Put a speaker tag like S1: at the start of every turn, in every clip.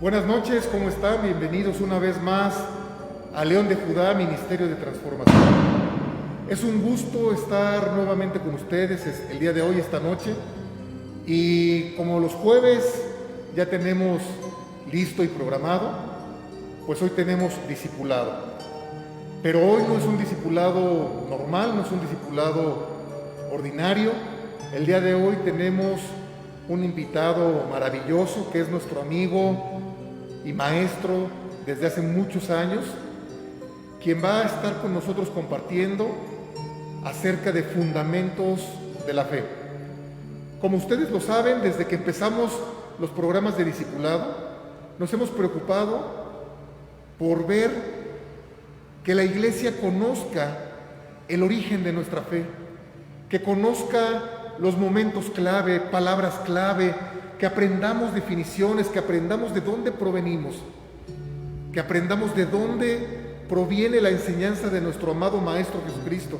S1: Buenas noches, ¿cómo están? Bienvenidos una vez más a León de Judá, Ministerio de Transformación. Es un gusto estar nuevamente con ustedes el día de hoy, esta noche. Y como los jueves ya tenemos listo y programado, pues hoy tenemos discipulado. Pero hoy no es un discipulado normal, no es un discipulado ordinario. El día de hoy tenemos un invitado maravilloso que es nuestro amigo y maestro desde hace muchos años, quien va a estar con nosotros compartiendo acerca de fundamentos de la fe. Como ustedes lo saben, desde que empezamos los programas de discipulado, nos hemos preocupado por ver que la iglesia conozca el origen de nuestra fe, que conozca los momentos clave, palabras clave, que aprendamos definiciones, que aprendamos de dónde provenimos, que aprendamos de dónde proviene la enseñanza de nuestro amado Maestro Jesucristo.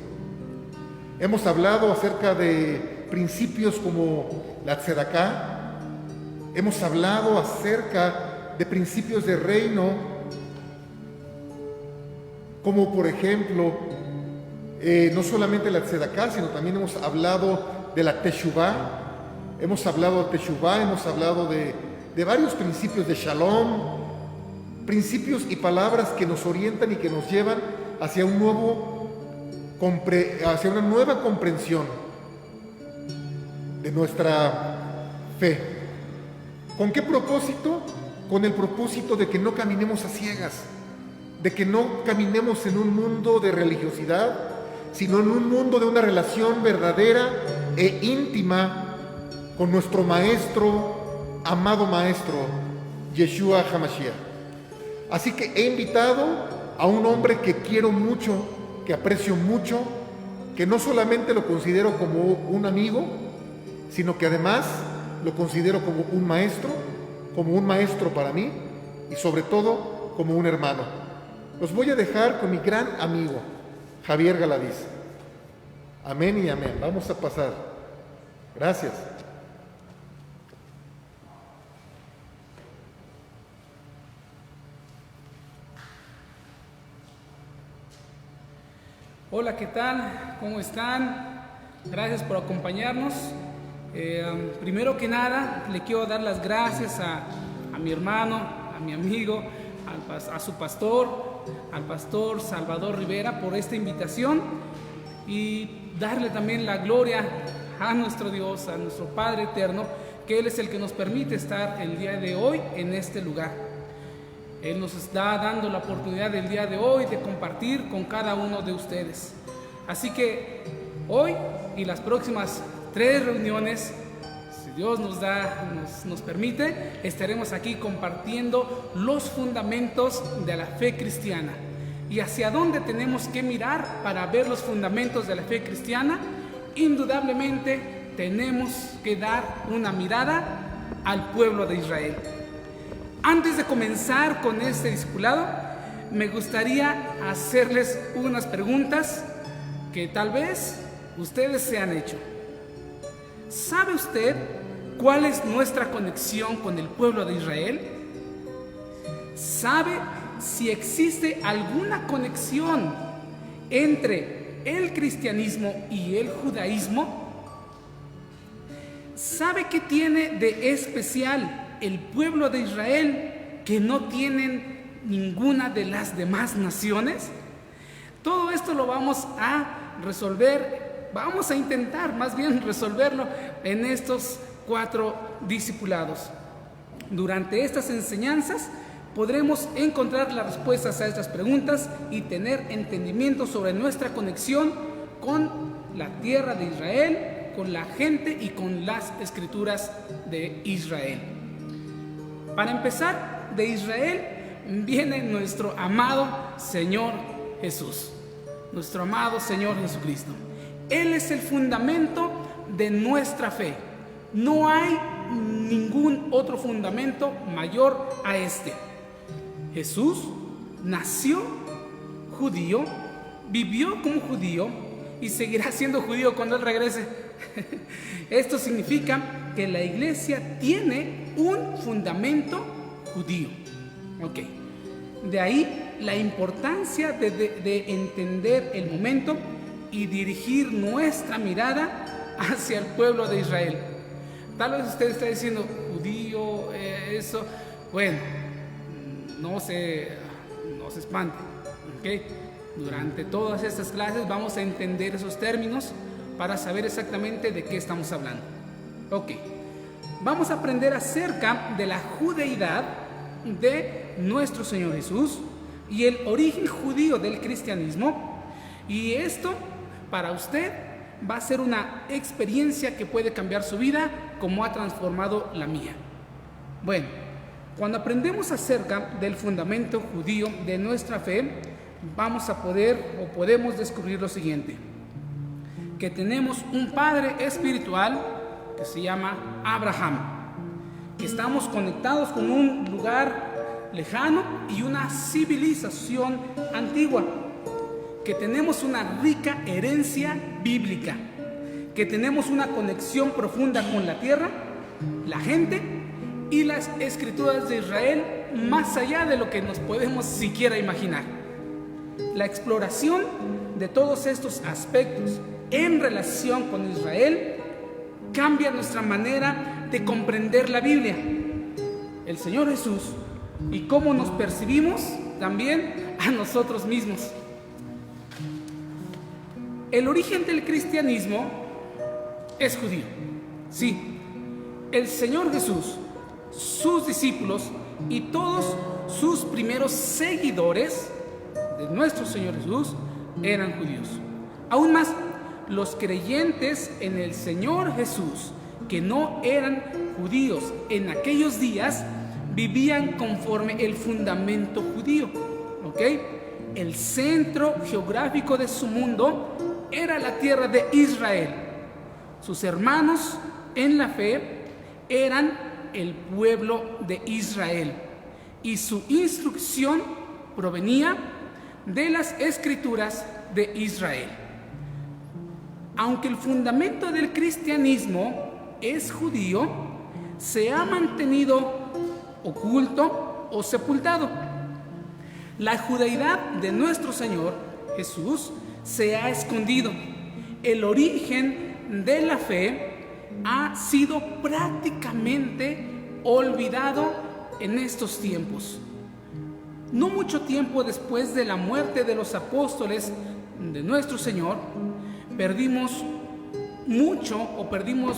S1: Hemos hablado acerca de principios como la tzedaká, hemos hablado acerca de principios de reino, como por ejemplo, no solamente la tzedaká, sino también hemos hablado de la teshuvá, hemos hablado de varios principios de shalom, principios y palabras que nos orientan y que nos llevan hacia una nueva comprensión de nuestra fe. ¿Con qué propósito? Con el propósito de que no caminemos a ciegas, de que no caminemos en un mundo de religiosidad, sino en un mundo de una relación verdadera e íntima con nuestro maestro, amado maestro, Yeshua HaMashiach. Así que he invitado a un hombre que quiero mucho, que aprecio mucho, que no solamente lo considero como un amigo, sino que además lo considero como un maestro para mí y sobre todo como un hermano. Los voy a dejar con mi gran amigo, Javier Galaviz. Amén y amén. Vamos a pasar. Gracias.
S2: Hola, ¿qué tal? ¿Cómo están? Gracias por acompañarnos. Primero que nada, le quiero dar las gracias a mi hermano, a mi amigo, a su pastor, al pastor Salvador Rivera, por esta invitación y darle también la gloria a nuestro Dios, a nuestro Padre eterno, que Él es el que nos permite estar el día de hoy en este lugar. Él nos está dando la oportunidad del día de hoy de compartir con cada uno de ustedes. Así que hoy y las próximas 3 reuniones, si Dios nos permite, estaremos aquí compartiendo los fundamentos de la fe cristiana. ¿Y hacia dónde tenemos que mirar para ver los fundamentos de la fe cristiana? Indudablemente tenemos que dar una mirada al pueblo de Israel. Antes de comenzar con este discipulado, me gustaría hacerles unas preguntas que tal vez ustedes se han hecho. ¿Sabe usted cuál es nuestra conexión con el pueblo de Israel? ¿Sabe si existe alguna conexión entre el cristianismo y el judaísmo? ¿Sabe qué tiene de especial el pueblo de Israel que no tienen ninguna de las demás naciones? Todo esto lo vamos a resolver, vamos a intentar más bien resolverlo en estos 4 discipulados. Durante estas enseñanzas podremos encontrar las respuestas a estas preguntas y tener entendimiento sobre nuestra conexión con la tierra de Israel, con la gente y con las escrituras de Israel. Para empezar, de Israel viene nuestro amado Señor Jesús, nuestro amado Señor Jesucristo. Él es el fundamento de nuestra fe. No hay ningún otro fundamento mayor a este. Jesús nació judío, vivió como judío y seguirá siendo judío cuando Él regrese. Esto significa que la iglesia tiene un fundamento judío. Ok. De ahí la importancia de entender el momento y dirigir nuestra mirada hacia el pueblo de Israel. Tal vez usted está diciendo, judío, eso. Bueno, no se espante. ¿Okay? Durante todas estas clases vamos a entender esos términos para saber exactamente de qué estamos hablando. Ok. Vamos a aprender acerca de la judeidad de nuestro Señor Jesús y el origen judío del cristianismo. Y esto, para usted, va a ser una experiencia que puede cambiar su vida como ha transformado la mía. Bueno, cuando aprendemos acerca del fundamento judío de nuestra fe, vamos a podemos descubrir lo siguiente: que tenemos un padre espiritual que se llama Abraham, que estamos conectados con un lugar lejano y una civilización antigua, que tenemos una rica herencia bíblica, que tenemos una conexión profunda con la tierra, la gente y las escrituras de Israel, más allá de lo que nos podemos siquiera imaginar. La exploración de todos estos aspectos en relación con Israel cambia nuestra manera de comprender la Biblia, el Señor Jesús, y cómo nos percibimos también a nosotros mismos. El origen del cristianismo es judío. Sí, el Señor Jesús, sus discípulos y todos sus primeros seguidores de nuestro Señor Jesús eran judíos. Aún más, los creyentes en el Señor Jesús, que no eran judíos en aquellos días, vivían conforme el fundamento judío. ¿Ok? El centro geográfico de su mundo era la tierra de Israel. Sus hermanos en la fe eran el pueblo de Israel, y su instrucción provenía de las escrituras de Israel. Aunque el fundamento del cristianismo es judío, se ha mantenido oculto o sepultado. La judeidad de nuestro Señor Jesús se ha escondido. El origen de la fe ha sido prácticamente olvidado en estos tiempos. No mucho tiempo después de la muerte de los apóstoles de nuestro Señor, perdimos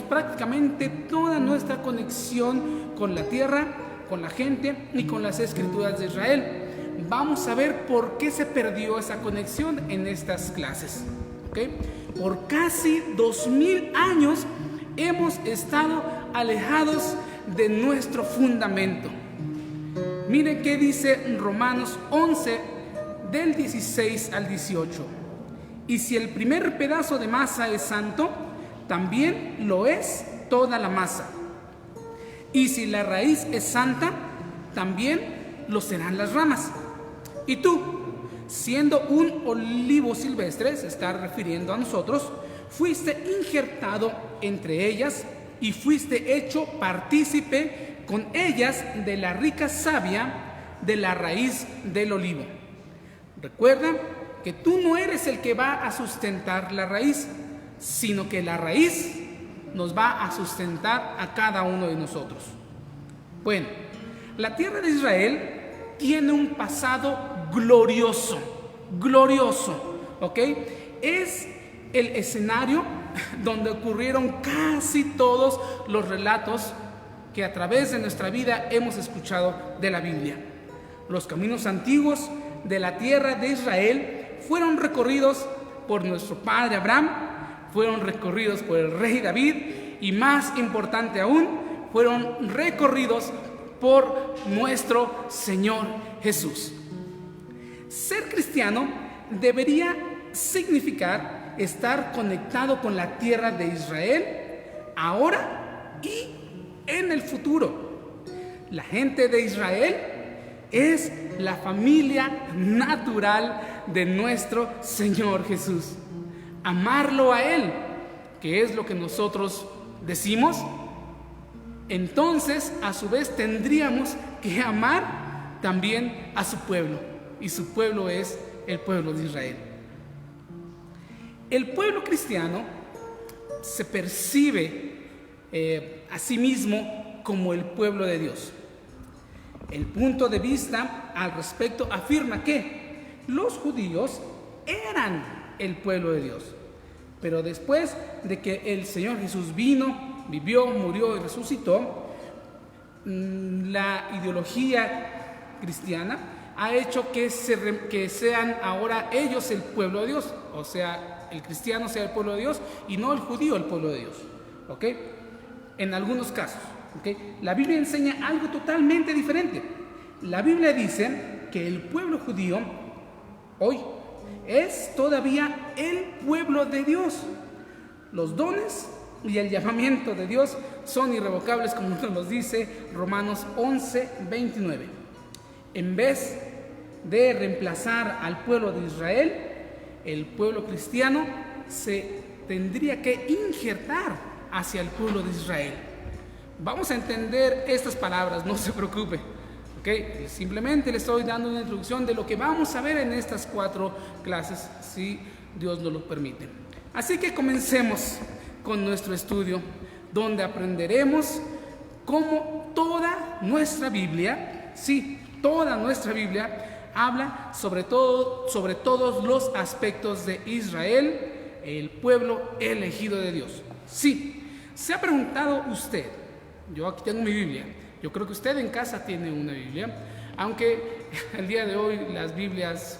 S2: prácticamente toda nuestra conexión con la tierra, con la gente y con las escrituras de Israel. Vamos a ver por qué se perdió esa conexión en estas clases. ¿Okay? Por casi 2000 años hemos estado alejados de nuestro fundamento. Miren qué dice Romanos 11, del 16 al 18. Y si el primer pedazo de masa es santo, también lo es toda la masa. Y si la raíz es santa, también lo serán las ramas. Y tú, siendo un olivo silvestre, se está refiriendo a nosotros, fuiste injertado entre ellas y fuiste hecho partícipe con ellas de la rica savia de la raíz del olivo. Recuerda que tú no eres el que va a sustentar la raíz, sino que la raíz nos va a sustentar a cada uno de nosotros. Bueno, la tierra de Israel tiene un pasado glorioso, ¿ok? Es el escenario donde ocurrieron casi todos los relatos que a través de nuestra vida hemos escuchado de la Biblia. Los caminos antiguos de la tierra de Israel fueron recorridos por nuestro padre Abraham, fueron recorridos por el rey David y, más importante aún, fueron recorridos por nuestro Señor Jesús. Ser cristiano debería significar estar conectado con la tierra de Israel ahora y en el futuro. La gente de Israel es la familia natural de nuestro Señor Jesús. Amarlo a Él, que es lo que nosotros decimos, entonces a su vez tendríamos que amar también a su pueblo, y su pueblo es el pueblo de Israel. El pueblo cristiano se percibe a sí mismo como el pueblo de Dios. El punto de vista al respecto afirma que los judíos eran el pueblo de Dios, pero después de que el Señor Jesús vino, vivió, murió y resucitó, la ideología cristiana ha hecho que sean ahora ellos el pueblo de Dios, o sea, el cristiano sea el pueblo de Dios y no el judío el pueblo de Dios, ¿ok? En algunos casos, ¿ok? La Biblia enseña algo totalmente diferente. La Biblia dice que el pueblo judío hoy es todavía el pueblo de Dios. Los dones y el llamamiento de Dios son irrevocables, como nos dice Romanos 11:29. En vez de reemplazar al pueblo de Israel, el pueblo cristiano se tendría que injertar hacia el pueblo de Israel. Vamos a entender estas palabras, no se preocupe, ¿ok? Simplemente le estoy dando una introducción de lo que vamos a ver en estas 4 clases, si Dios nos lo permite. Así que comencemos con nuestro estudio, donde aprenderemos cómo toda nuestra Biblia, sí, toda nuestra Biblia habla sobre todos los aspectos de Israel, el pueblo elegido de Dios. Sí, se ha preguntado usted, yo aquí tengo mi Biblia, yo creo que usted en casa tiene una Biblia, aunque el día de hoy las Biblias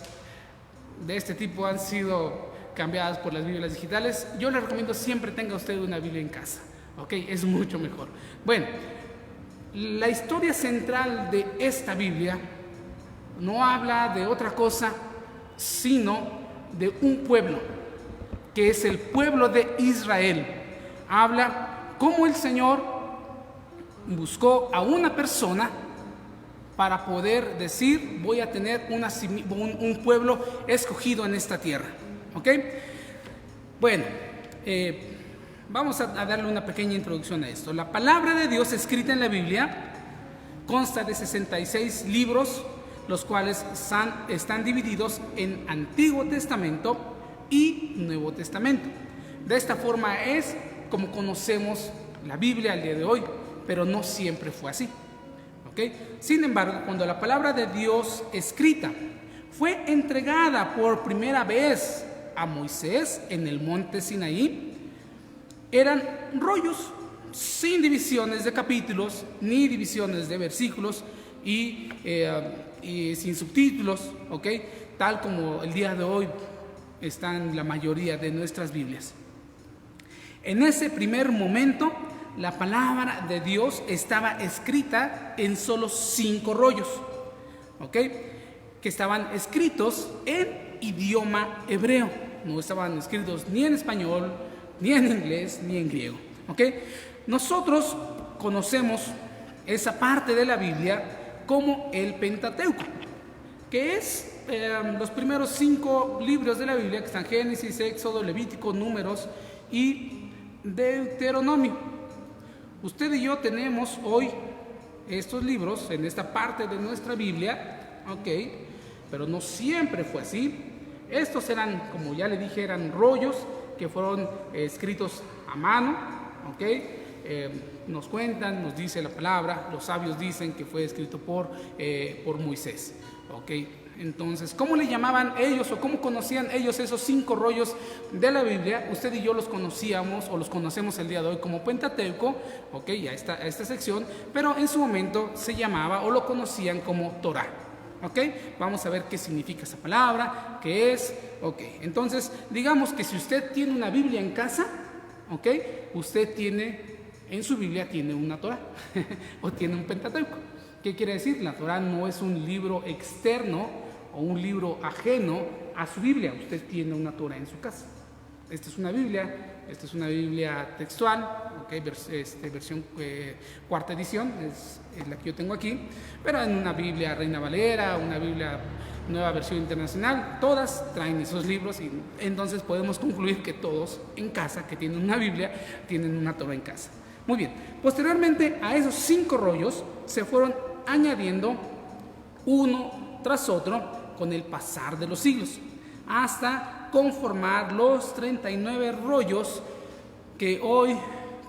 S2: de este tipo han sido cambiadas por las Biblias digitales. Yo le recomiendo siempre tenga usted una Biblia en casa, ¿ok? Es mucho mejor. Bueno, la historia central de esta Biblia no habla de otra cosa, sino de un pueblo, que es el pueblo de Israel. Habla cómo el Señor buscó a una persona para poder decir, voy a tener un pueblo escogido en esta tierra. ¿Ok? Bueno, vamos a darle una pequeña introducción a esto. La palabra de Dios escrita en la Biblia consta de 66 libros, los cuales están divididos en Antiguo Testamento y Nuevo Testamento. De esta forma es como conocemos la Biblia al día de hoy, pero no siempre fue así. ¿Ok? Sin embargo, cuando la palabra de Dios escrita fue entregada por primera vez a Moisés en el monte Sinaí, eran rollos sin divisiones de capítulos ni divisiones de versículos y sin subtítulos, ¿ok? Tal como el día de hoy están la mayoría de nuestras Biblias. En ese primer momento, la palabra de Dios estaba escrita en solo 5 rollos, ¿ok? Que estaban escritos en idioma hebreo. No estaban escritos ni en español, ni en inglés, ni en griego, ¿ok? Nosotros conocemos esa parte de la Biblia como el Pentateuco, que es los primeros 5 libros de la Biblia, que están Génesis, Éxodo, Levítico, Números y Deuteronomio. Usted y yo tenemos hoy estos libros en esta parte de nuestra Biblia, ¿ok? Pero no siempre fue así. Estos eran, como ya le dije, eran rollos que fueron escritos a mano, ¿ok? Nos cuentan, nos dice la palabra, los sabios dicen que fue escrito por Moisés, ¿ok? Entonces, ¿cómo le llamaban ellos o cómo conocían ellos esos 5 rollos de la Biblia? Usted y yo los conocíamos o los conocemos el día de hoy como Pentateuco, ¿ok? Ya está esta sección, pero en su momento se llamaba o lo conocían como Torá. ¿Ok? Vamos a ver qué significa esa palabra, qué es. Ok, entonces digamos que si usted tiene una Biblia en casa, ¿ok? Usted en su Biblia tiene una Torá o tiene un Pentateuco. ¿Qué quiere decir? La Torá no es un libro externo o un libro ajeno a su Biblia. Usted tiene una Torá en su casa. Esta es una Biblia textual, ¿okay? Versión 4ª edición, es la que yo tengo aquí, pero en una Biblia Reina Valera, una Biblia Nueva Versión Internacional, todas traen esos libros y entonces podemos concluir que todos en casa que tienen una Biblia, tienen una Torá en casa. Muy bien, posteriormente a esos 5 rollos se fueron añadiendo uno tras otro con el pasar de los siglos, hasta conformar los 39 rollos que hoy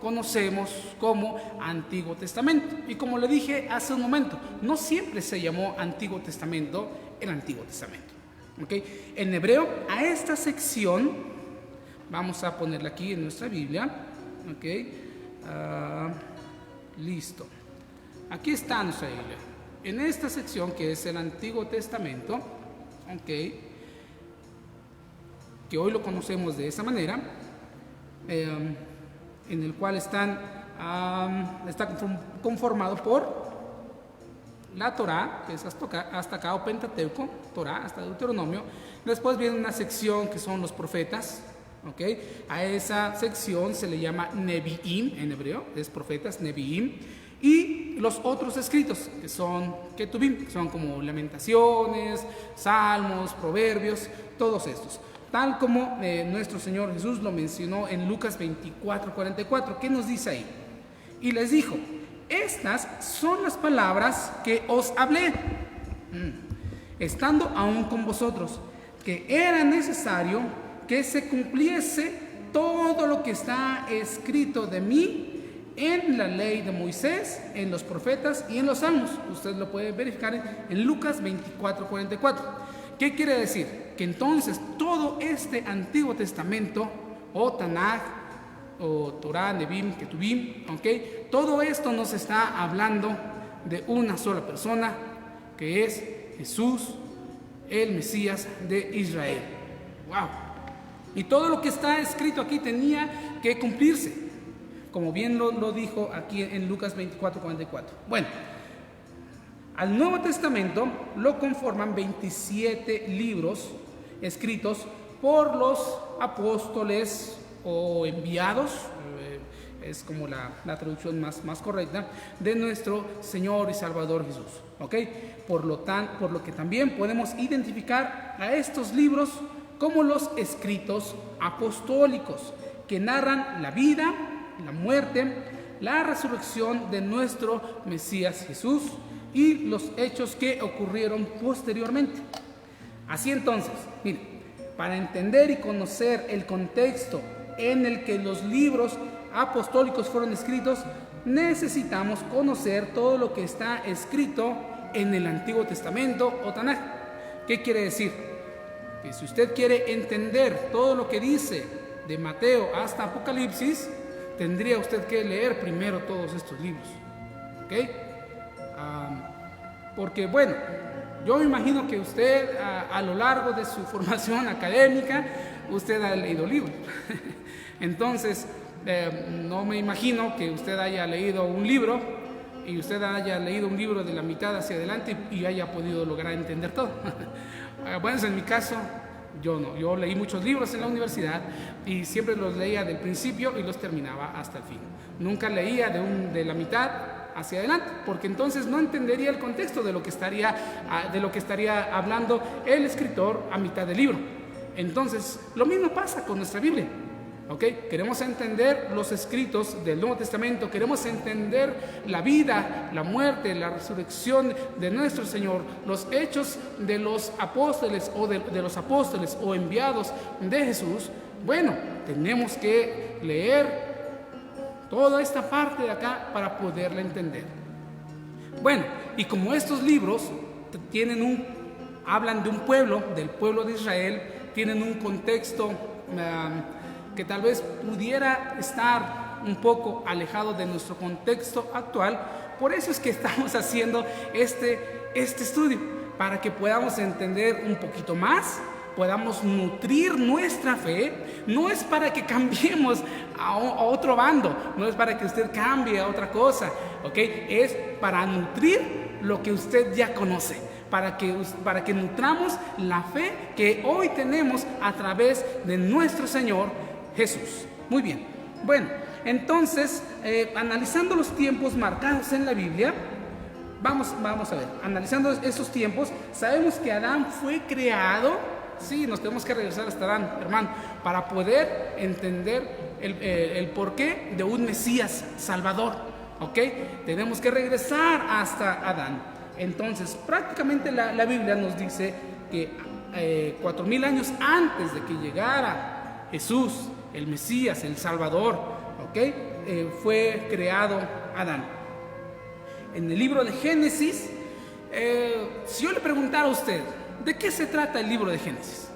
S2: conocemos como Antiguo Testamento. Y como le dije hace un momento, no siempre se llamó Antiguo Testamento el Antiguo Testamento. ¿Okay? En hebreo, a esta sección, vamos a ponerla aquí en nuestra Biblia. ¿Okay? Listo. Aquí está nuestra Biblia. En esta sección que es el Antiguo Testamento, ¿okay? Que hoy lo conocemos de esa manera, en el cual está conformado por la Torá, que es hasta acá, o Pentateuco, Torá, hasta Deuteronomio. Después viene una sección que son los profetas, ¿okay? A esa sección se le llama Nevi'im en hebreo, es profetas, Nevi'im. Y los otros escritos, que son Ketubim, que son como Lamentaciones, Salmos, Proverbios, todos estos. Tal como nuestro Señor Jesús lo mencionó en Lucas 24:44. ¿Qué nos dice ahí? Y les dijo: estas son las palabras que os hablé, estando aún con vosotros, que era necesario que se cumpliese todo lo que está escrito de mí en la ley de Moisés, en los profetas y en los salmos. Usted lo puede verificar en Lucas 24:44. ¿Qué quiere decir? Que entonces todo este Antiguo Testamento, o Tanaj, o Torah, Nevim, Ketubim, ¿okay? Todo esto nos está hablando de una sola persona, que es Jesús, el Mesías de Israel. ¡Wow! Y todo lo que está escrito aquí tenía que cumplirse, como bien lo dijo aquí en Lucas 24:44. Bueno, al Nuevo Testamento lo conforman 27 libros escritos por los apóstoles o enviados, es como la traducción más correcta, de nuestro Señor y Salvador Jesús. ¿Okay? Por lo que también podemos identificar a estos libros como los escritos apostólicos, que narran la vida, la muerte, la resurrección de nuestro Mesías Jesús y los hechos que ocurrieron posteriormente. Así entonces, miren, para entender y conocer el contexto en el que los libros apostólicos fueron escritos, necesitamos conocer todo lo que está escrito en el Antiguo Testamento o Tanaj. ¿Qué quiere decir? Que si usted quiere entender todo lo que dice de Mateo hasta Apocalipsis, tendría usted que leer primero todos estos libros. ¿Okay? Porque bueno, yo me imagino que usted a lo largo de su formación académica, usted ha leído libros. Entonces, no me imagino que usted haya leído un libro y usted haya leído un libro de la mitad hacia adelante y haya podido lograr entender todo. Bueno, en mi caso, yo no. Yo leí muchos libros en la universidad y siempre los leía del principio y los terminaba hasta el fin. Nunca leía de la mitad hacia adelante, porque entonces no entendería el contexto de lo que estaría hablando el escritor a mitad del libro. Entonces, lo mismo pasa con nuestra Biblia. ¿Okay? Queremos entender los escritos del Nuevo Testamento, queremos entender la vida, la muerte, la resurrección de nuestro Señor, los hechos de los apóstoles o de los apóstoles o enviados de Jesús. Bueno, tenemos que leer toda esta parte de acá para poderla entender. Bueno, y como estos libros hablan de un pueblo, del pueblo de Israel, tienen un contexto que tal vez pudiera estar un poco alejado de nuestro contexto actual. Por eso es que estamos haciendo este estudio, para que podamos entender un poquito más, podamos nutrir nuestra fe. No es para que cambiemos a otro bando, no es para que usted cambie a otra cosa, ¿okay? Es para nutrir lo que usted ya conoce, para que nutramos la fe que hoy tenemos a través de nuestro Señor Jesús. Muy bien. Bueno, entonces, analizando los tiempos marcados en la Biblia, vamos a ver, analizando esos tiempos, sabemos que Adán fue creado. Sí, nos tenemos que regresar hasta Adán, hermano, para poder entender el porqué de un Mesías Salvador. ¿Ok? Tenemos que regresar hasta Adán. Entonces, prácticamente la Biblia nos dice que 4000 años antes de que llegara Jesús, el Mesías, el Salvador, fue creado Adán. En el libro de Génesis, si yo le preguntara a usted, ¿de qué se trata el libro de Génesis?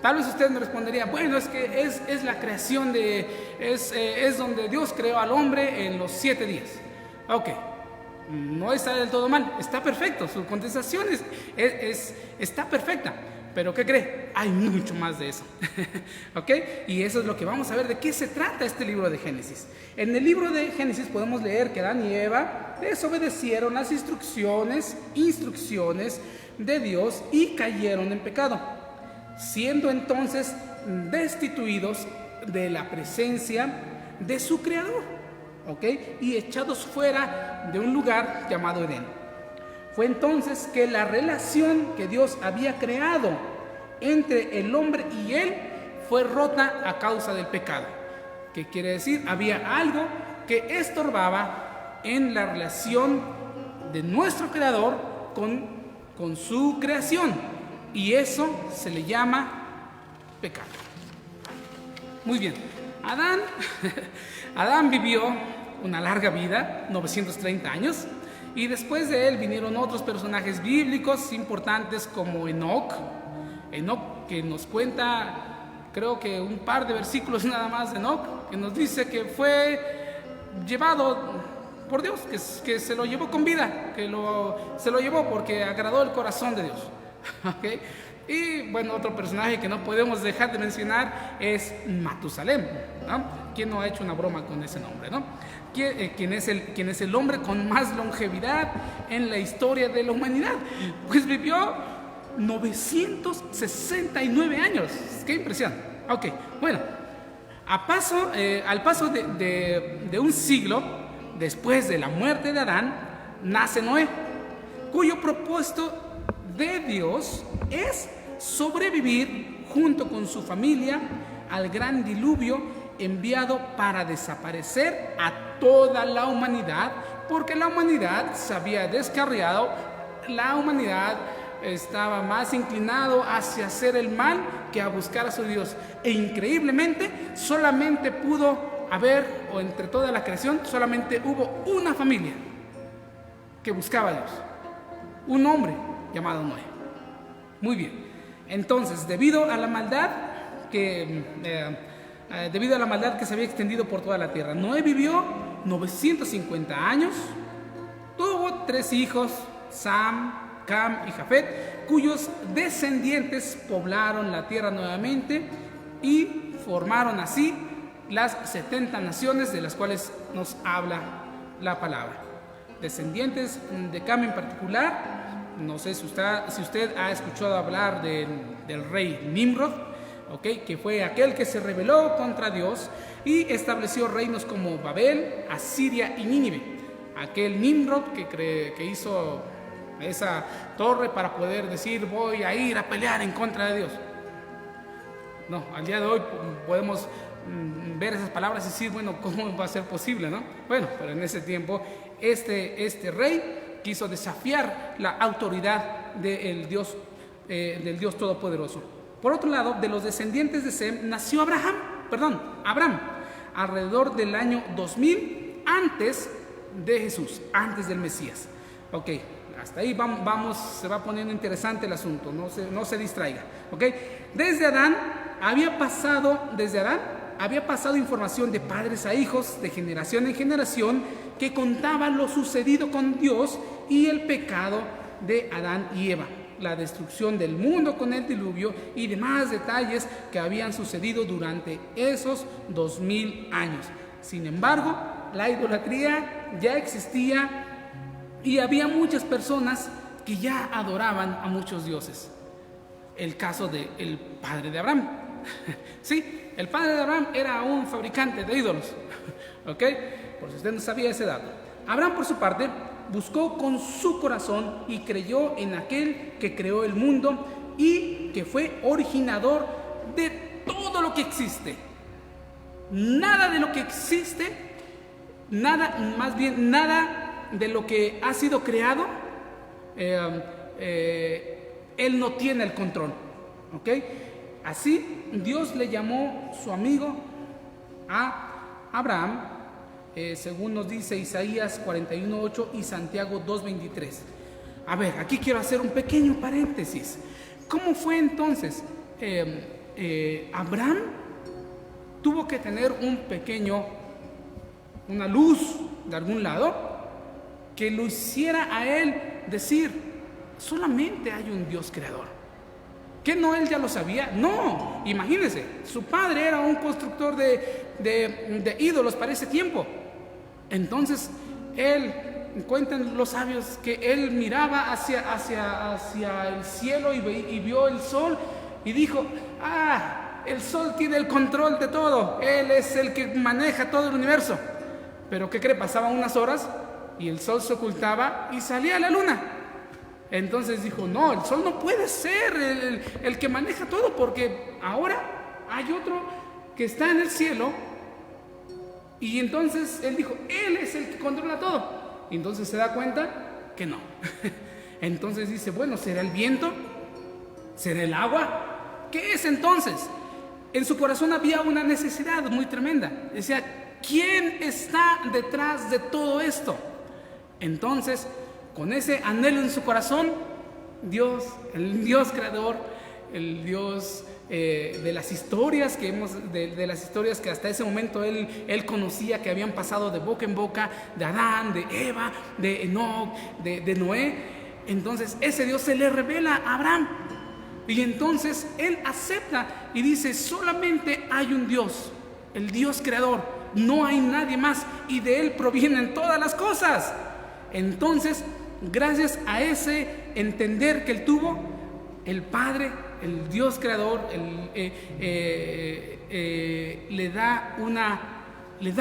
S2: Tal vez usted me respondería, bueno, es que es la creación es donde Dios creó al hombre en los 7 días. Ok, no está del todo mal, está perfecto, su contestación está perfecta. Pero ¿qué cree? Hay mucho más de eso. Y eso es lo que vamos a ver, de qué se trata este libro de Génesis. En el libro de Génesis podemos leer que Adán y Eva desobedecieron las instrucciones de Dios y cayeron en pecado, siendo entonces destituidos de la presencia de su Creador, y echados fuera de un lugar llamado Edén. Fue entonces que la relación que Dios había creado entre el hombre y él fue rota a causa del pecado. ¿Qué quiere decir? Había algo que estorbaba en la relación de nuestro Creador con su creación, y eso se le llama pecado. Muy bien, Adán vivió una larga vida, 930 años, y después de él vinieron otros personajes bíblicos importantes como Enoc, que nos cuenta, creo que un par de versículos nada más de Enoc, que nos dice que fue llevado por Dios, que se lo llevó con vida, se lo llevó porque agradó el corazón de Dios. Y bueno, otro personaje que no podemos dejar de mencionar es Matusalem, ¿no? ¿Quién no ha hecho una broma con ese nombre, no? ¿Quién es el hombre con más longevidad en la historia de la humanidad? Pues vivió 969 años. ¡Qué impresión! Bueno, al paso de un siglo después de la muerte de Adán, nace Noé, cuyo propósito de Dios es sobrevivir junto con su familia al gran diluvio enviado para desaparecer a toda la humanidad, porque la humanidad se había descarriado, la humanidad estaba más inclinado hacia hacer el mal que a buscar a su Dios, e increíblemente solamente pudo haber, o entre toda la creación, solamente hubo una familia que buscaba a Dios, un hombre llamado Noé. Muy bien, entonces debido a la maldad que se había extendido por toda la tierra, Noé vivió 950 años, tuvo 3 hijos, Sam, Cam y Jafet, cuyos descendientes poblaron la tierra nuevamente y formaron así las 70 naciones de las cuales nos habla la palabra. Descendientes de Cam en particular, no sé si usted ha escuchado hablar del rey Nimrod, que fue aquel que se rebeló contra Dios y estableció reinos como Babel, Asiria y Nínive. Aquel Nimrod que hizo esa torre para poder decir voy a ir a pelear en contra de Dios. No, al día de hoy podemos ver esas palabras y decir, bueno, ¿cómo va a ser posible, no? Bueno, pero en ese tiempo este rey quiso desafiar la autoridad del Dios Todopoderoso. Por otro lado, de los descendientes de Sem nació Abraham, alrededor del año 2000 antes de Jesús, antes del Mesías. Hasta ahí se va poniendo interesante el asunto, no se distraiga. Desde Adán había pasado información de padres a hijos, de generación en generación, que contaba lo sucedido con Dios y el pecado de Adán y Eva, la destrucción del mundo con el diluvio y demás detalles que habían sucedido durante esos 2000 años. Sin embargo, la idolatría ya existía y había muchas personas que ya adoraban a muchos dioses. El caso del padre de Abraham. Sí, el padre de Abraham era un fabricante de ídolos. Por si usted no sabía ese dato. Abraham, por su parte, buscó con su corazón y creyó en aquel que creó el mundo y que fue originador de todo lo que existe. Nada de lo que existe, nada de lo que ha sido creado él no tiene el control. ¿Ok? Así Dios le llamó su amigo a Abraham, según nos dice Isaías 41:8 y Santiago 2:23. A ver, aquí quiero hacer un pequeño paréntesis. ¿Cómo fue entonces? Abraham tuvo que tener una luz de algún lado que lo hiciera a él decir: solamente hay un Dios creador. ¿Qué no él ya lo sabía? No, imagínense, su padre era un constructor de ídolos para ese tiempo. Entonces cuentan los sabios que él miraba hacia el cielo y vio el sol y dijo: el sol tiene el control de todo, él es el que maneja todo el universo. Pero ¿qué cree? Pasaban unas horas y el sol se ocultaba y salía la luna. Entonces dijo: no, el sol no puede ser el que maneja todo, porque ahora hay otro que está en el cielo. Y entonces él dijo: él es el que controla todo. Y entonces se da cuenta que no. Entonces dice: bueno, ¿será el viento? ¿Será el agua? ¿Qué es entonces? En su corazón había una necesidad muy tremenda. Decía: ¿quién está detrás de todo esto? Entonces, con ese anhelo en su corazón, Dios, el Dios creador, el Dios de las historias de las historias que hasta ese momento él conocía, que habían pasado de boca en boca, de Adán, de Eva, de Enoc, de Noé. Entonces ese Dios se le revela a Abraham, y entonces él acepta y dice: solamente hay un Dios, el Dios creador, no hay nadie más, y de él provienen todas las cosas. Entonces, gracias a ese entender que él tuvo, el Padre, el Dios creador, le da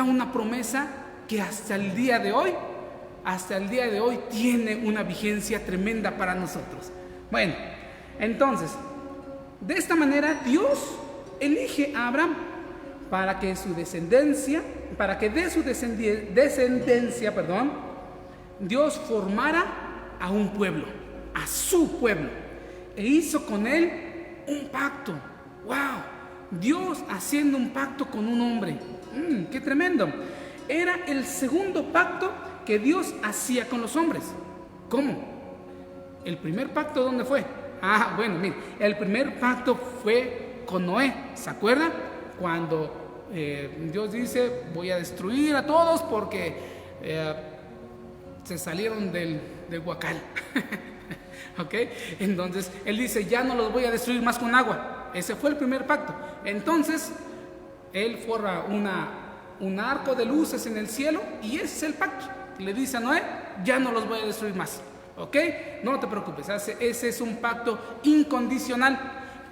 S2: una promesa que hasta el día de hoy tiene una vigencia tremenda para nosotros. Bueno, entonces, de esta manera Dios elige a Abraham para que de su descendencia, Dios formara a un pueblo, a su pueblo, e hizo con él un pacto. ¡Wow! Dios haciendo un pacto con un hombre. ¡Qué tremendo! Era el segundo pacto que Dios hacía con los hombres. ¿Cómo? ¿El primer pacto dónde fue? Bueno, mire, el primer pacto fue con Noé. ¿Se acuerdan? Cuando Dios dice: voy a destruir a todos porque se salieron del huacal. ¿Ok? Entonces él dice: ya no los voy a destruir más con agua. Ese fue el primer pacto. Entonces él forra un arco de luces en el cielo, y ese es el pacto. Le dice a Noé: ya no los voy a destruir más. ¿Ok? No te preocupes, ese es un pacto incondicional,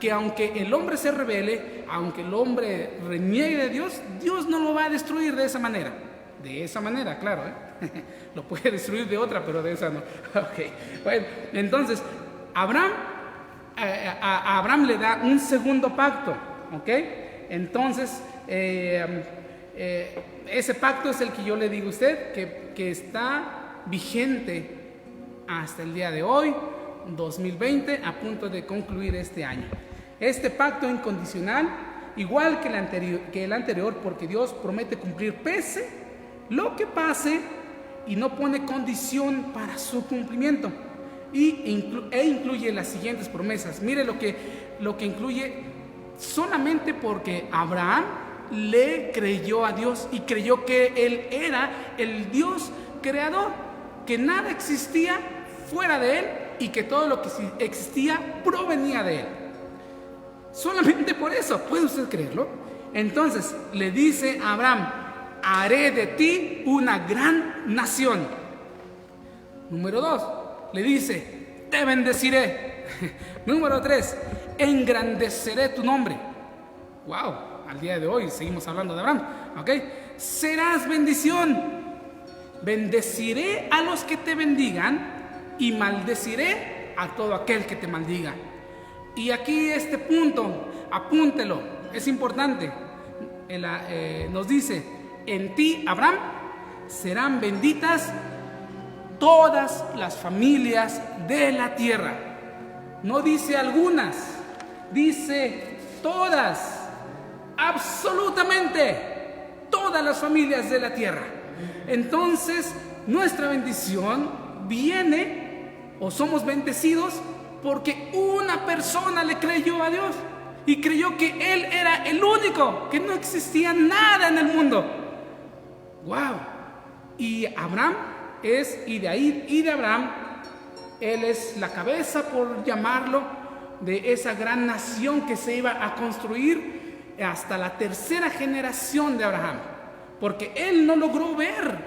S2: que aunque el hombre se rebele, aunque el hombre reniegue de Dios, Dios no lo va a destruir de esa manera. De esa manera, claro, lo puede destruir de otra, pero de esa no. Okay. Bueno, entonces a Abraham le da un segundo pacto, ¿ok? Entonces ese pacto es el que yo le digo a usted que está vigente hasta el día de hoy, 2020, a punto de concluir este año. Este pacto incondicional, igual que el anterior, porque Dios promete cumplir pese lo que pase, y no pone condición para su cumplimiento, e incluye las siguientes promesas. Mire lo que incluye, solamente porque Abraham le creyó a Dios y creyó que él era el Dios creador, que nada existía fuera de él y que todo lo que existía provenía de él. Solamente por eso, ¿puede usted creerlo? Entonces le dice a Abraham: haré de ti una gran nación. Número 2, le dice: te bendeciré. Número 3, engrandeceré tu nombre. Wow, al día de hoy seguimos hablando de Abraham, ¿ok? Serás bendición. Bendeciré a los que te bendigan y maldeciré a todo aquel que te maldiga. Y aquí este punto, apúntelo, es importante. Nos dice: en ti, Abraham, serán benditas todas las familias de la tierra. No dice algunas, dice todas, absolutamente todas las familias de la tierra. Entonces, nuestra bendición viene, o somos bendecidos, porque una persona le creyó a Dios y creyó que Él era el único, que no existía nada en el mundo. ¡Wow! Y Abraham y de Abraham, él es la cabeza, por llamarlo, de esa gran nación que se iba a construir hasta la tercera generación de Abraham. Porque él no logró ver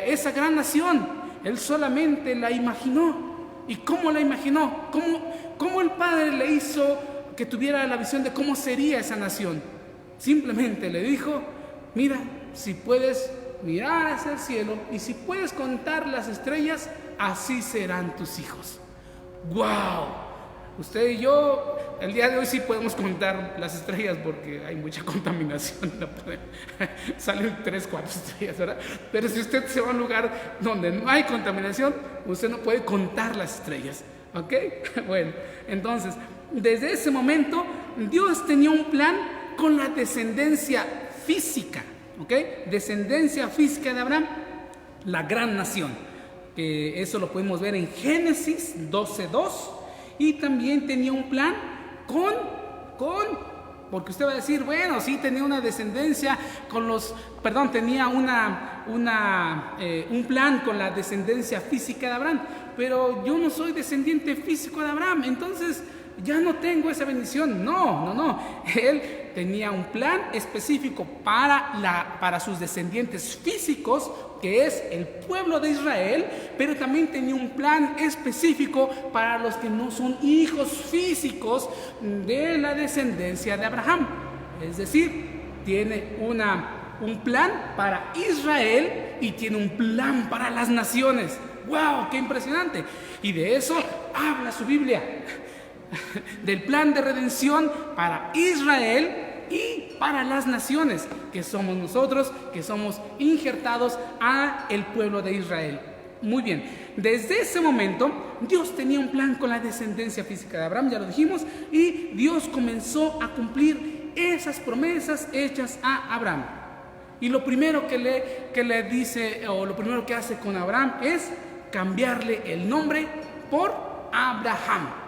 S2: esa gran nación, él solamente la imaginó. ¿Y cómo la imaginó? ¿Cómo el Padre le hizo que tuviera la visión de cómo sería esa nación? Simplemente le dijo: mira, si puedes mirar hacia el cielo y si puedes contar las estrellas, así serán tus hijos. ¡Wow! Usted y yo, el día de hoy sí podemos contar las estrellas porque hay mucha contaminación. Salen 3, 4 estrellas, ¿verdad? Pero si usted se va a un lugar donde no hay contaminación, usted no puede contar las estrellas. ¿Ok? Bueno, entonces, desde ese momento, Dios tenía un plan con la descendencia física. ¿Ok? Descendencia física de Abraham, la gran nación. Eso lo podemos ver en Génesis 12:2. Y también tenía un plan porque usted va a decir, bueno, sí tenía una descendencia tenía un plan con la descendencia física de Abraham, pero yo no soy descendiente físico de Abraham, entonces ya no tengo esa bendición. No. Él tenía un plan específico para sus descendientes físicos, que es el pueblo de Israel, pero también tenía un plan específico para los que no son hijos físicos de la descendencia de Abraham. Es decir, tiene un plan para Israel y tiene un plan para las naciones. ¡Wow! ¡Qué impresionante! Y de eso habla su Biblia. Del plan de redención para Israel y para las naciones, que somos nosotros, que somos injertados a el pueblo de Israel. Muy bien, desde ese momento Dios tenía un plan con la descendencia física de Abraham, ya lo dijimos, y Dios comenzó a cumplir esas promesas hechas a Abraham. Y lo primero que le dice, o lo primero que hace con Abraham, es cambiarle el nombre por Abraham,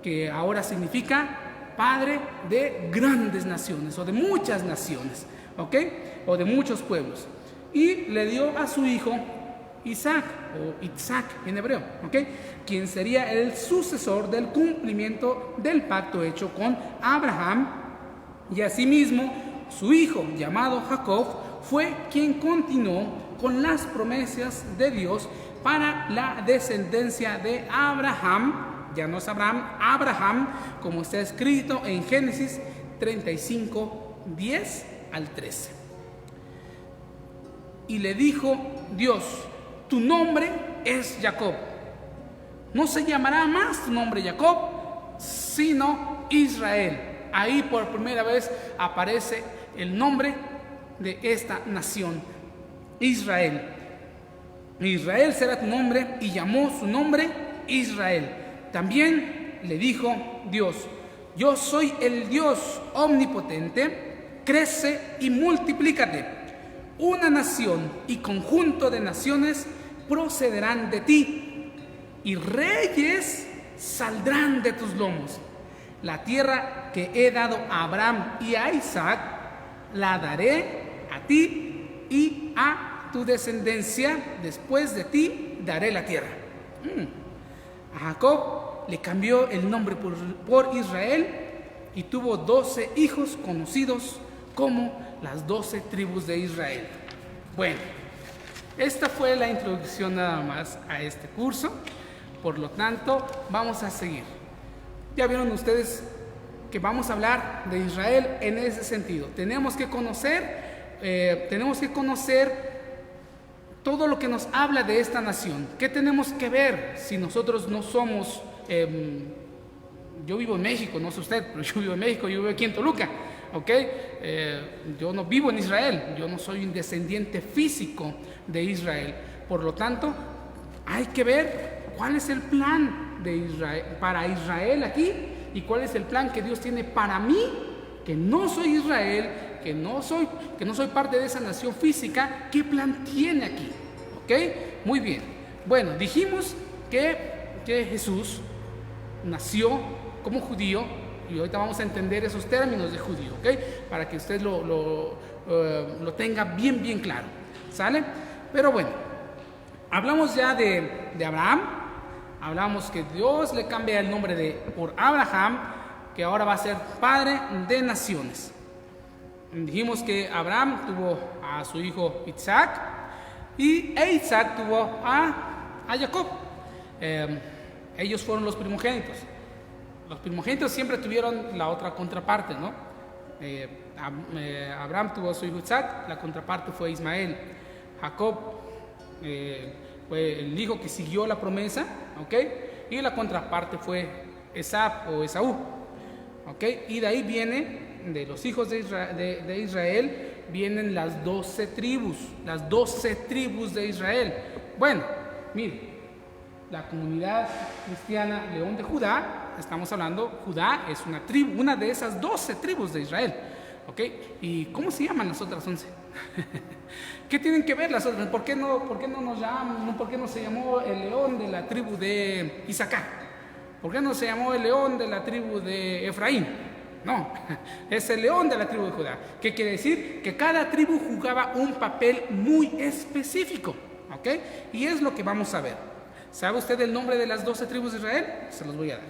S2: que ahora significa padre de grandes naciones, o de muchas naciones, ¿ok? O de muchos pueblos. Y le dio a su hijo Isaac, o Itzhak en hebreo, ¿ok? Quien sería el sucesor del cumplimiento del pacto hecho con Abraham. Y asimismo, su hijo, llamado Jacob, fue quien continuó con las promesas de Dios para la descendencia de Abraham. Ya no es Abraham, como está escrito en Génesis 35, 10 al 13. Y le dijo Dios: tu nombre es Jacob. No se llamará más tu nombre Jacob, sino Israel. Ahí por primera vez aparece el nombre de esta nación, Israel. Israel será tu nombre, y llamó su nombre Israel. También le dijo Dios: yo soy el Dios omnipotente, crece y multiplícate. Una nación y conjunto de naciones procederán de ti, y reyes saldrán de tus lomos. La tierra que he dado a Abraham y a Isaac, la daré a ti y a tu descendencia. Después de ti daré la tierra. A Jacob le cambió el nombre por Israel, y tuvo 12 hijos conocidos como las 12 tribus de Israel. Bueno, esta fue la introducción nada más a este curso. Por lo tanto, vamos a seguir. Ya vieron ustedes que vamos a hablar de Israel en ese sentido. Tenemos que conocer todo lo que nos habla de esta nación. ¿Qué tenemos que ver si nosotros no somos... yo vivo en México, no sé usted, pero yo vivo en México, yo vivo aquí en Toluca, ¿ok? Yo no vivo en Israel, yo no soy un descendiente físico de Israel. Por lo tanto, hay que ver cuál es el plan de Israel, para Israel aquí, y cuál es el plan que Dios tiene para mí, que no soy Israel, que no soy parte de esa nación física. ¿Qué plan tiene aquí? ¿Ok? Muy bien. Bueno, dijimos que Jesús nació como judío, y ahorita vamos a entender esos términos de judío, ¿ok? Para que usted lo tenga bien claro, ¿sale? Pero bueno, hablamos ya de Abraham, hablamos que Dios le cambia el nombre por Abraham, que ahora va a ser padre de naciones. Dijimos que Abraham tuvo a su hijo Isaac, y Isaac tuvo a Jacob. Ellos fueron los primogénitos. Los primogénitos siempre tuvieron la otra contraparte, ¿no? Abraham tuvo a su hijo Isaac, la contraparte fue Ismael. Jacob fue el hijo que siguió la promesa, ¿ok? Y la contraparte fue Esaú, ¿ok? Y de ahí de los hijos de Israel, vienen las 12 tribus de Israel. Bueno, mire, la comunidad cristiana León de Judá, estamos hablando, Judá es una tribu, una de esas 12 tribus de Israel, ¿ok? ¿Y cómo se llaman las otras 11? ¿Qué tienen que ver las otras? ¿Por qué no se llamó el león de la tribu de Isaacar? ¿Por qué no se llamó el león de la tribu de Efraín? No, es el león de la tribu de Judá. ¿Qué quiere decir? Que cada tribu jugaba un papel muy específico, ¿ok? Y es lo que vamos a ver. ¿Sabe usted el nombre de las 12 tribus de Israel? Se los voy a dar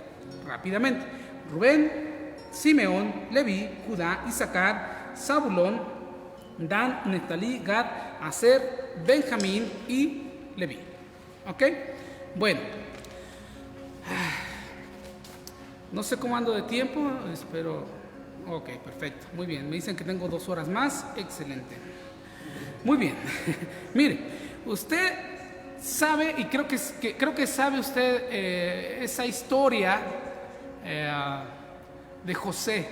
S2: rápidamente. Rubén, Simeón, Leví, Judá, Isaacar, Zabulón, Dan, Neftalí, Gad, Aser, Benjamín y Leví. ¿Ok? Bueno. No sé cómo ando de tiempo, espero... Ok, perfecto, muy bien. Me dicen que tengo 2 horas más, excelente. Muy bien. Mire, usted sabe, y creo que sabe usted esa historia de José.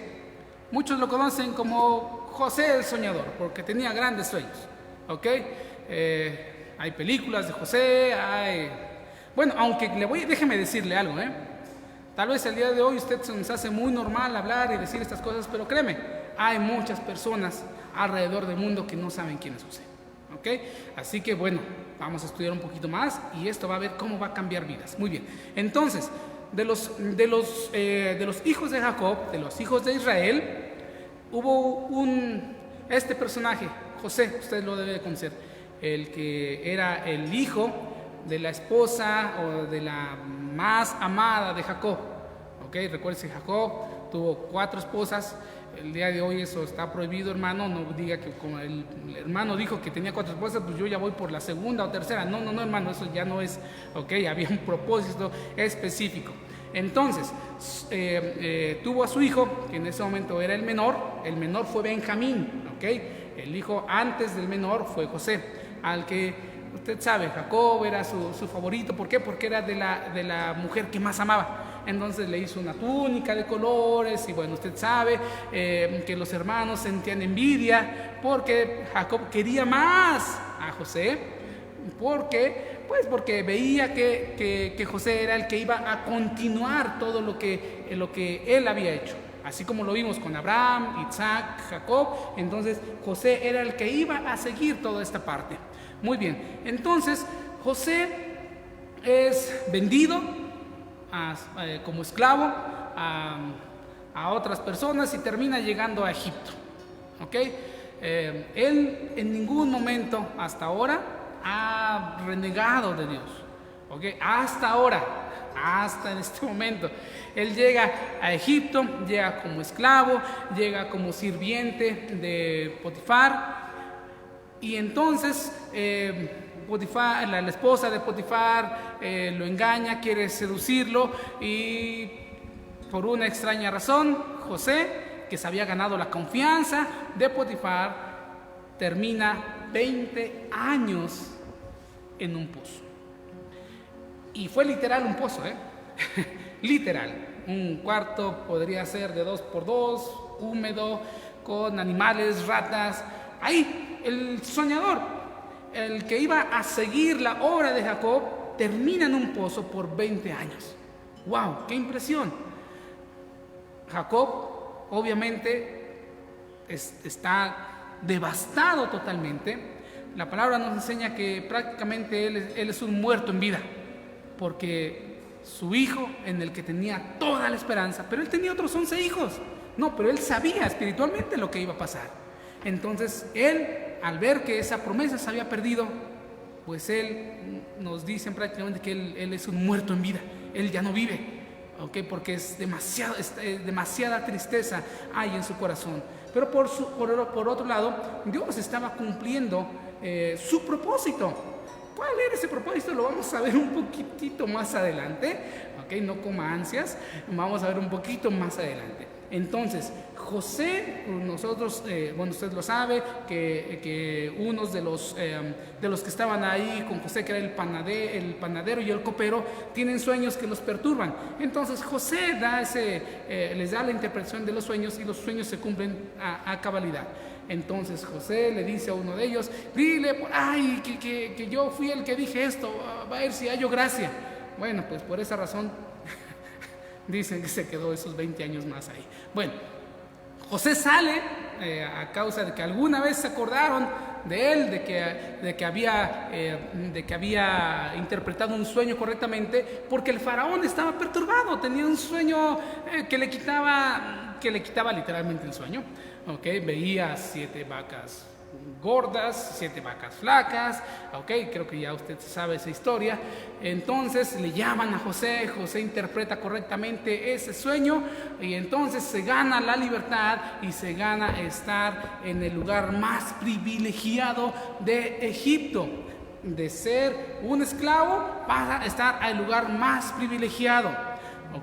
S2: Muchos lo conocen como José el soñador, porque tenía grandes sueños, ¿ok? Hay películas de José, bueno, aunque déjeme decirle algo, Tal vez el día de hoy usted se nos hace muy normal hablar y decir estas cosas, pero créeme, hay muchas personas alrededor del mundo que no saben quién es José, ¿ok? Así que bueno, vamos a estudiar un poquito más y esto va a ver cómo va a cambiar vidas. Muy bien, entonces, de los hijos de Jacob, de los hijos de Israel, hubo este personaje, José, usted lo debe de conocer, el que era el hijo de la esposa o de la más amada de Jacob, ¿ok? Recuerde, Jacob tuvo 4 esposas. El día de hoy eso está prohibido, hermano. No diga que como el hermano dijo que tenía 4 esposas, pues yo ya voy por la segunda o tercera. No, hermano, eso ya no es, ¿ok? Había un propósito específico. Entonces, tuvo a su hijo, que en ese momento era el menor fue Benjamín, ¿ok? El hijo antes del menor fue José, al que usted sabe, Jacob era su favorito. ¿Por qué? Porque era de la mujer que más amaba. Entonces le hizo una túnica de colores y bueno, usted sabe que los hermanos sentían envidia porque Jacob quería más a José, porque veía que José era el que iba a continuar todo lo que él había hecho. Así como lo vimos con Abraham, Isaac, Jacob, entonces José era el que iba a seguir toda esta parte. Muy bien, entonces José es vendido como esclavo a otras personas y termina llegando a Egipto, ¿ok? Él en ningún momento hasta ahora ha renegado de Dios, ¿ok? Hasta en este momento. Él llega a Egipto, llega como esclavo, llega como sirviente de Potifar. Y entonces Potifar, la esposa de Potifar lo engaña, quiere seducirlo y por una extraña razón, José, que se había ganado la confianza de Potifar, termina 20 años en un pozo. Y fue literal un pozo, literal. Un cuarto podría ser de 2x2, húmedo, con animales, ratas. Ahí, el soñador, el que iba a seguir la obra de Jacob, termina en un pozo por 20 años. ¡Wow! ¡Qué impresión! Jacob obviamente está devastado totalmente. La palabra nos enseña que prácticamente él es un muerto en vida, porque su hijo, en el que tenía toda la esperanza, pero él tenía otros 11 hijos. No, pero él sabía espiritualmente lo que iba a pasar. Entonces él, al ver que esa promesa se había perdido, pues él nos dice prácticamente que él es un muerto en vida. Él ya no vive, ¿okay? Porque es demasiada tristeza hay en su corazón. Pero por otro lado, Dios estaba cumpliendo su propósito. ¿Cuál era ese propósito? Lo vamos a ver un poquitito más adelante. ¿Okay? No coma ansias, vamos a ver un poquito más adelante. Entonces, José, nosotros, bueno, usted lo sabe, que unos de los que estaban ahí con José, que era el panadero y el copero, tienen sueños que los perturban. Entonces José les da la interpretación de los sueños, y los sueños se cumplen a cabalidad. Entonces José le dice a uno de ellos: dile por ahí que yo fui el que dije esto, va a ver si hallo gracia. Bueno, pues por esa razón dicen que se quedó esos 20 años más ahí. Bueno, José sale a causa de que alguna vez se acordaron de él, de que había interpretado un sueño correctamente, porque el faraón estaba perturbado, tenía un sueño que le quitaba literalmente el sueño. Okay, veía 7 vacas gordas, 7 vacas flacas. Okay, creo que ya usted sabe esa historia. Entonces le llaman a José, José interpreta correctamente ese sueño, y entonces se gana la libertad y se gana estar en el lugar más privilegiado de Egipto. De ser un esclavo pasa a estar al lugar más privilegiado.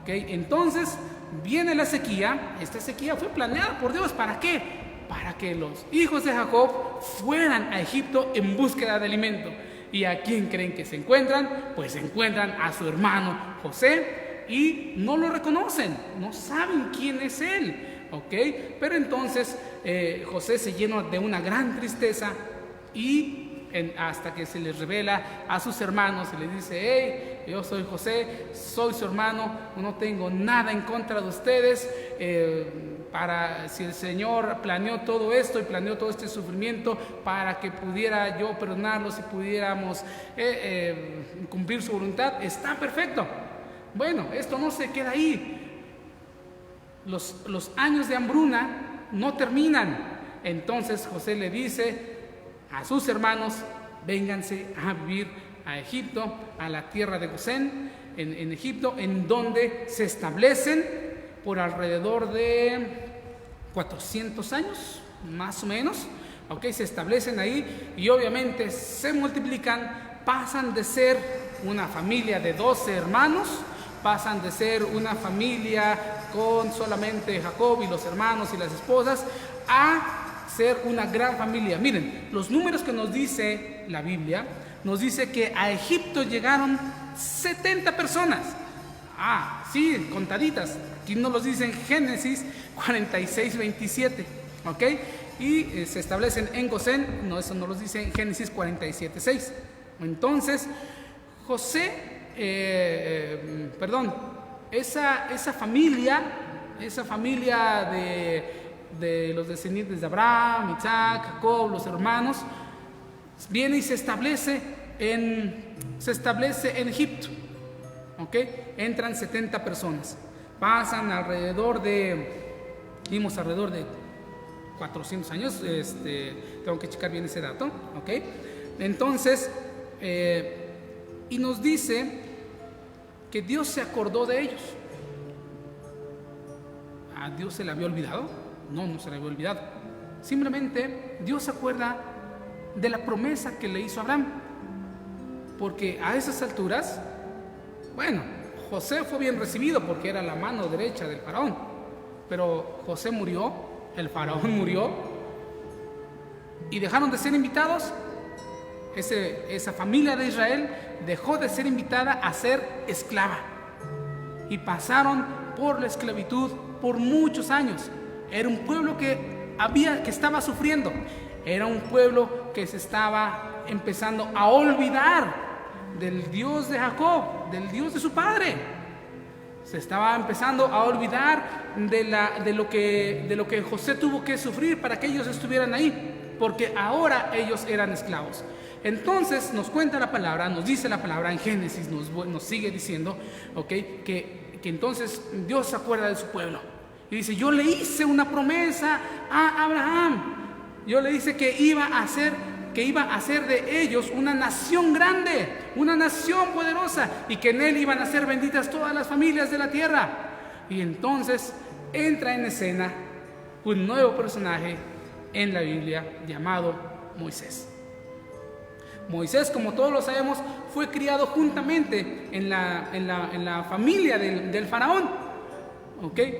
S2: Okay, entonces viene la sequía. Esta sequía fue planeada por Dios. ¿Para qué? Para que los hijos de Jacob fueran a Egipto en búsqueda de alimento. ¿Y a quién creen que se encuentran? Pues se encuentran a su hermano José, y no lo reconocen, no saben quién es él. ¿Okay? Pero entonces José se llena de una gran tristeza, y hasta que se les revela a sus hermanos y les dice: hey, yo soy José, soy su hermano, no tengo nada en contra de ustedes. Si el Señor planeó todo esto y planeó todo este sufrimiento para que pudiera yo perdonarlos y pudiéramos cumplir su voluntad, está perfecto. Bueno, esto no se queda ahí. Los años de hambruna no terminan. Entonces José le dice a sus hermanos: vénganse a vivir a Egipto, a la tierra de Gosén, en Egipto, en donde se establecen por alrededor de 400 años, más o menos. Okay, se establecen ahí, y obviamente se multiplican, pasan de ser una familia de 12 hermanos, pasan de ser una familia con solamente Jacob y los hermanos y las esposas, a ser una gran familia. Miren, los números que nos dice la Biblia, nos dice que a Egipto llegaron 70 personas. Sí, contaditas. Aquí nos los dice en Génesis 46, 27. ¿Ok? Y se establecen en Gosén. No, eso no los dice en Génesis 47, 6. Entonces, esa familia de los descendientes de Abraham, Isaac, Jacob, los hermanos, viene y se establece en Egipto. ¿Okay? Entran 70 personas, pasan alrededor de 400 años, tengo que checar bien ese dato. ¿Okay? Entonces, y nos dice que Dios se acordó de ellos. ¿A Dios se le había olvidado? No se le había olvidado. Simplemente Dios se acuerda de la promesa que le hizo a Abraham, porque a esas alturas, bueno, José fue bien recibido porque era la mano derecha del faraón, pero José murió, el faraón murió, y dejaron de ser invitados. Esa familia de Israel dejó de ser invitada a ser esclava, y pasaron por la esclavitud por muchos años. Era un pueblo que estaba sufriendo. Era un pueblo que se estaba empezando a olvidar del Dios de Jacob, del Dios de su padre. Se estaba empezando a olvidar de lo que José tuvo que sufrir para que ellos estuvieran ahí, porque ahora ellos eran esclavos. Entonces nos cuenta la palabra, nos dice la palabra en Génesis, nos sigue diciendo, que entonces Dios se acuerda de su pueblo y dice: yo le hice una promesa a Abraham, yo le hice que iba a hacer de ellos una nación grande, una nación poderosa, y que en él iban a ser benditas todas las familias de la tierra. Y entonces entra en escena un nuevo personaje en la Biblia llamado Moisés. Moisés, como todos lo sabemos, fue criado juntamente en la familia del faraón,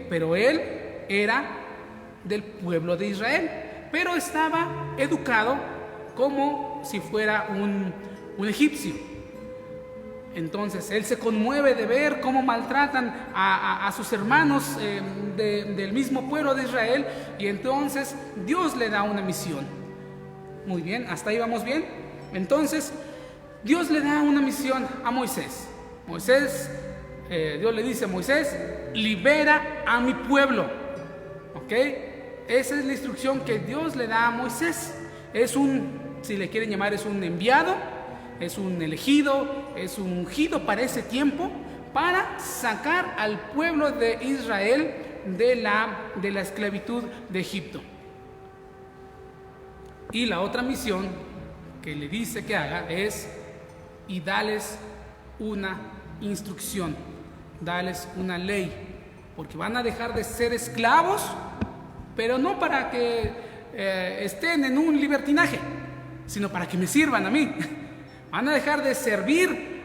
S2: pero él era del pueblo de Israel, pero estaba educado como si fuera un egipcio. Entonces él se conmueve de ver cómo maltratan a sus hermanos del mismo pueblo de Israel, y entonces Dios le da una misión. Muy bien, hasta ahí vamos bien. Entonces Dios le da una misión a Moisés. Dios le dice a Moisés: libera a mi pueblo. Esa es la instrucción que Dios le da a Moisés. Si le quieren llamar, es un enviado, es un elegido, es un ungido para ese tiempo, para sacar al pueblo de Israel de la esclavitud de Egipto. Y la otra misión que le dice que haga es: y dales una instrucción, dales una ley, porque van a dejar de ser esclavos, pero no para que estén en un libertinaje, sino para que me sirvan a mí. Van a dejar de servir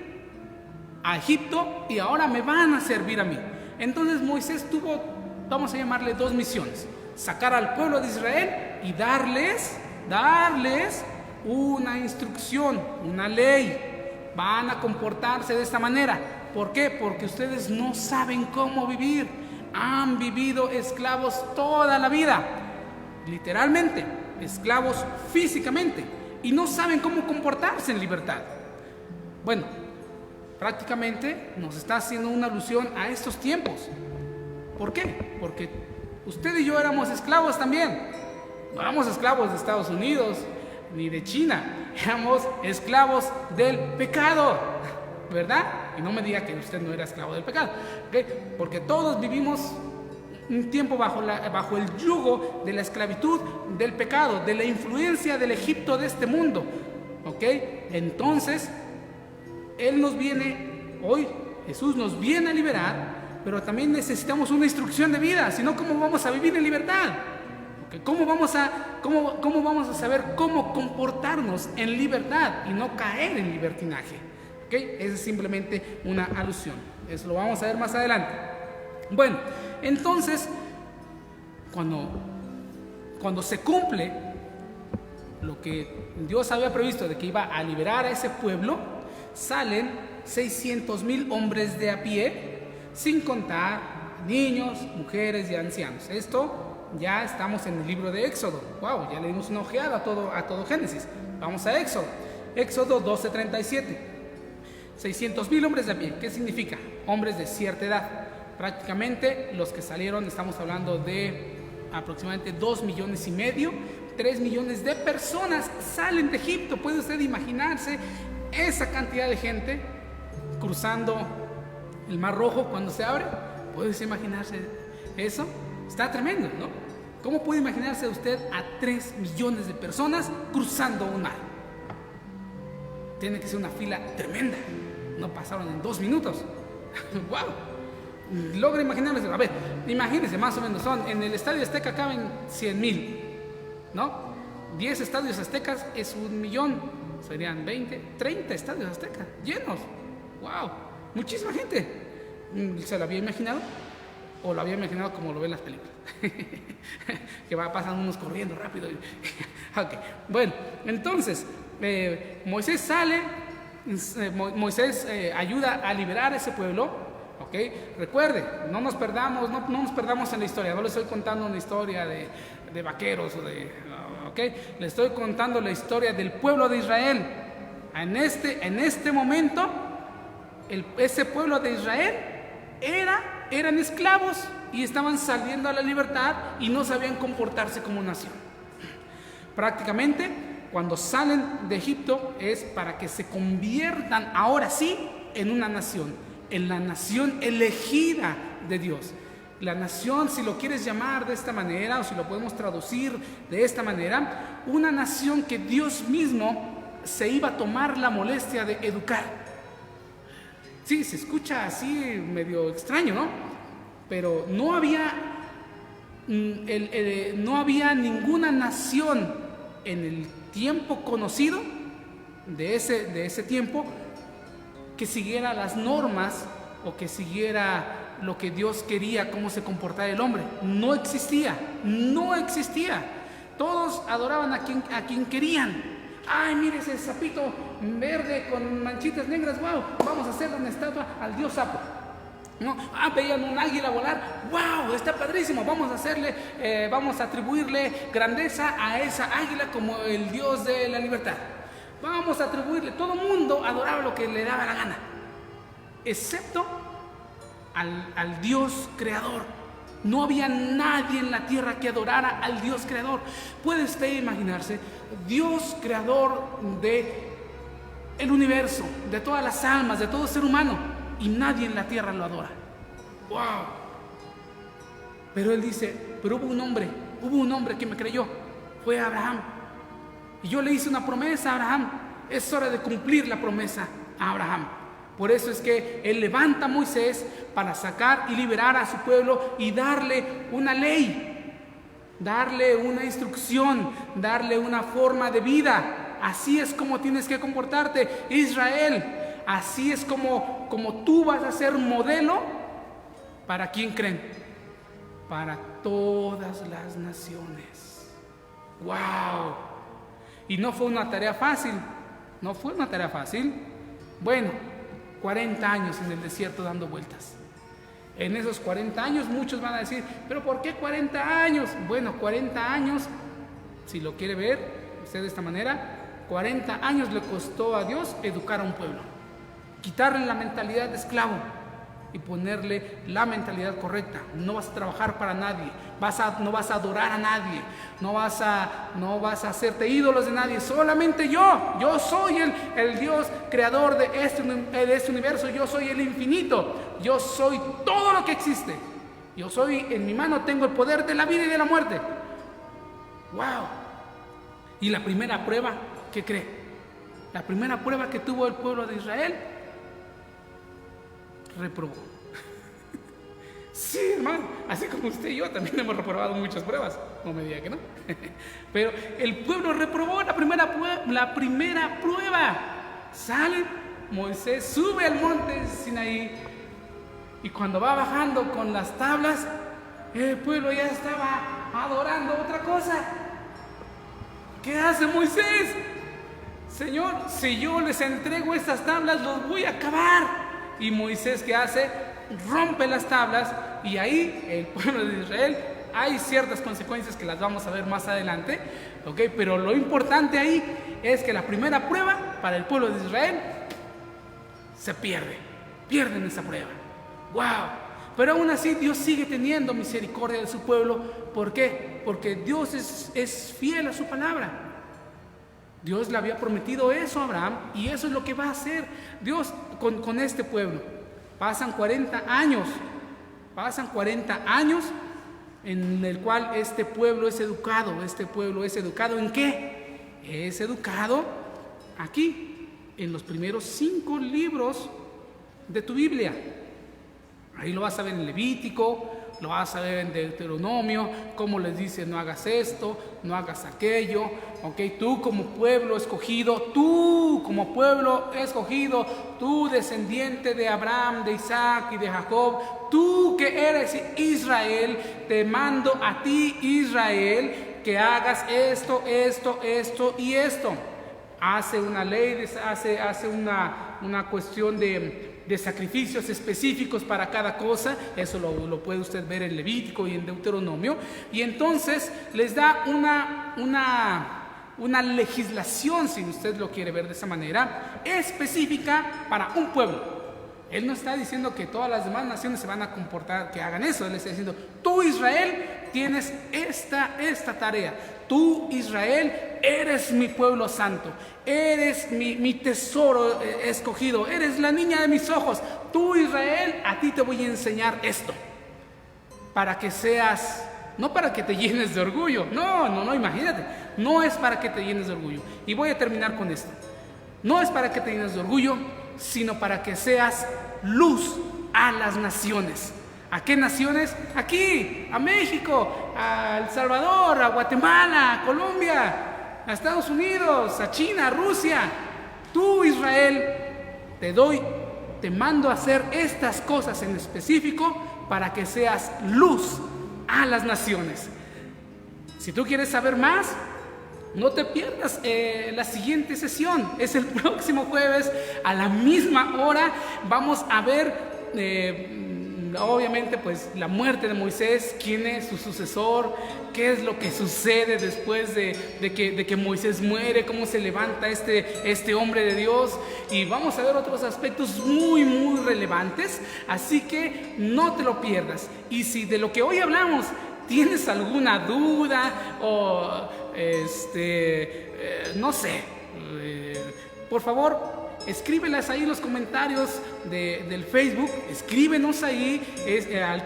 S2: a Egipto y ahora me van a servir a mí. Entonces Moisés tuvo, vamos a llamarle, dos misiones: sacar al pueblo de Israel y darles una instrucción, una ley. Van a comportarse de esta manera. ¿Por qué? Porque ustedes no saben cómo vivir. Han vivido esclavos toda la vida, literalmente, esclavos físicamente, y no saben cómo comportarse en libertad. Bueno, prácticamente nos está haciendo una alusión a estos tiempos. ¿Por qué? Porque usted y yo éramos esclavos también. No éramos esclavos de Estados Unidos ni de China, éramos esclavos del pecado, ¿verdad? Y no me diga que usted no era esclavo del pecado, porque todos vivimos un tiempo bajo el yugo de la esclavitud del pecado, de la influencia del Egipto de este mundo. Entonces Jesús nos viene a liberar, pero también necesitamos una instrucción de vida, si no, ¿cómo vamos a vivir en libertad? ¿Cómo vamos a saber cómo comportarnos en libertad y no caer en libertinaje? Esa es simplemente una alusión. Eso lo vamos a ver más adelante. Bueno, entonces, cuando se cumple lo que Dios había previsto, de que iba a liberar a ese pueblo, salen 600,000 hombres de a pie, sin contar niños, mujeres y ancianos. Esto ya estamos en el libro de Éxodo. Wow, ya le dimos una ojeada a todo Génesis. Vamos a Éxodo. Éxodo 12:37. 600,000 hombres de a pie. ¿Qué significa? Hombres de cierta edad. Prácticamente los que salieron, estamos hablando de aproximadamente 2,5 millones, 3 millones de personas salen de Egipto. ¿Puede usted imaginarse esa cantidad de gente cruzando el Mar Rojo cuando se abre? ¿Puede usted imaginarse eso? Está tremendo, ¿no? ¿Cómo puede imaginarse usted a 3 millones de personas cruzando un mar? Tiene que ser una fila tremenda. No pasaron en 2 minutos. ¡Wow! Logra imaginarse. A ver, imagínense, más o menos en el Estadio Azteca caben 100,000, ¿no? 10 estadios aztecas es 1,000,000. Serían 20, 30 estadios aztecas llenos. ¡Wow! Muchísima gente. ¿Se lo había imaginado? ¿O lo había imaginado como lo ven las películas? Que pasan unos corriendo rápido. Bueno, entonces Moisés sale, Moisés ayuda a liberar a ese pueblo. Recuerde, no nos perdamos en la historia. No le estoy contando una historia de vaqueros le estoy contando la historia del pueblo de Israel. en este momento, ese pueblo de Israel eran esclavos y estaban saliendo a la libertad y no sabían comportarse como nación. Prácticamente, cuando salen de Egipto es para que se conviertan ahora sí en una nación, en la nación elegida de Dios. La nación, si lo quieres llamar de esta manera o si lo podemos traducir de esta manera, una nación que Dios mismo se iba a tomar la molestia de educar. Sí, se escucha así medio extraño, ¿no? Pero no había ninguna nación en el tiempo conocido de ese tiempo que siguiera las normas o que siguiera lo que Dios quería, cómo se comportara el hombre. No existía. Todos adoraban a quien querían. Ay, mire ese sapito verde con manchitas negras, wow, vamos a hacerle una estatua al dios sapo. No, veían un águila volar, wow, está padrísimo, vamos a atribuirle grandeza a esa águila como el dios de la libertad. Vamos a atribuirle, todo el mundo adoraba lo que le daba la gana, excepto al Dios creador. No había nadie en la tierra que adorara al Dios creador. ¿Puede usted imaginarse? Dios creador de el universo, de todas las almas, de todo ser humano, y nadie en la tierra lo adora. ¡Wow! Pero él dice, pero hubo un hombre que me creyó, fue Abraham. Y yo le hice una promesa a Abraham. Es hora de cumplir la promesa a Abraham. Por eso es que él levanta a Moisés para sacar y liberar a su pueblo y darle una ley, darle una instrucción, darle una forma de vida. Así es como tienes que comportarte, Israel. Así es como tú vas a ser modelo. ¿Para quién creen? Para todas las naciones. ¡Wow! Y no fue una tarea fácil. Bueno, 40 años en el desierto dando vueltas. En esos 40 años muchos van a decir, ¿pero por qué 40 años? Bueno, 40 años, si lo quiere ver usted de esta manera, 40 años le costó a Dios educar a un pueblo, quitarle la mentalidad de esclavo y ponerle la mentalidad correcta. No vas a trabajar para nadie, no vas a adorar a nadie, no vas a hacerte ídolos de nadie, solamente yo soy el Dios creador de este universo, yo soy el infinito, yo soy todo lo que existe, yo soy, en mi mano tengo el poder de la vida y de la muerte. ¡Wow! Y la primera prueba, ¿qué cree? La primera prueba que tuvo el pueblo de Israel, reprobó. Sí, hermano, así como usted y yo también hemos reprobado muchas pruebas, no me diga que no. Pero el pueblo reprobó la primera prueba. Sale Moisés, sube al monte Sinaí, y cuando va bajando con las tablas, el pueblo ya estaba adorando otra cosa. ¿Qué hace Moisés? Señor, si yo les entrego estas tablas, los voy a acabar. Y Moisés, ¿qué hace? Rompe las tablas, y ahí el pueblo de Israel, hay ciertas consecuencias que las vamos a ver más adelante, ¿ok? Pero lo importante ahí es que la primera prueba para el pueblo de Israel se pierden esa prueba. ¡Wow! Pero aún así Dios sigue teniendo misericordia de su pueblo. ¿Por qué? Porque Dios es fiel a su palabra. Dios le había prometido eso a Abraham, y eso es lo que va a hacer Dios con este pueblo. Pasan 40 años en el cual este pueblo es educado. ¿En qué? Es educado aquí, en los primeros 5 libros de tu Biblia. Ahí lo vas a ver en Levítico, lo vas a ver en Deuteronomio, cómo les dice: no hagas esto, no hagas aquello. Ok, tú como pueblo escogido, tú descendiente de Abraham, de Isaac y de Jacob, tú que eres Israel, te mando a ti, Israel, que hagas esto y esto. Hace una ley, hace una cuestión de sacrificios específicos para cada cosa. Eso lo puede usted ver en Levítico y en Deuteronomio. Y entonces les da una legislación, si usted lo quiere ver de esa manera, específica para un pueblo. Él no está diciendo que todas las demás naciones se van a comportar, que hagan eso. Él está diciendo, tú Israel tienes esta tarea. Tú Israel eres mi pueblo santo. Eres mi tesoro escogido. Eres la niña de mis ojos. Tú Israel, a ti te voy a enseñar esto. Para que seas, no para que te llenes de orgullo. No, imagínate. No es para que te llenes de orgullo. Y voy a terminar con esto. No es para que te llenes de orgullo, sino para que seas luz a las naciones. ¿A qué naciones? Aquí, a México, a El Salvador, a Guatemala, a Colombia, a Estados Unidos, a China, a Rusia. Tú, Israel, te mando a hacer estas cosas en específico para que seas luz a las naciones. Si tú quieres saber más, no te pierdas la siguiente sesión. Es el próximo jueves a la misma hora. Vamos a ver, obviamente, pues la muerte de Moisés, quién es su sucesor, qué es lo que sucede después de que Moisés muere, cómo se levanta este hombre de Dios. Y vamos a ver otros aspectos muy, muy relevantes. Así que no te lo pierdas. Y si de lo que hoy hablamos tienes alguna duda o no sé, por favor, escríbelas ahí en los comentarios del Facebook. Escríbenos ahí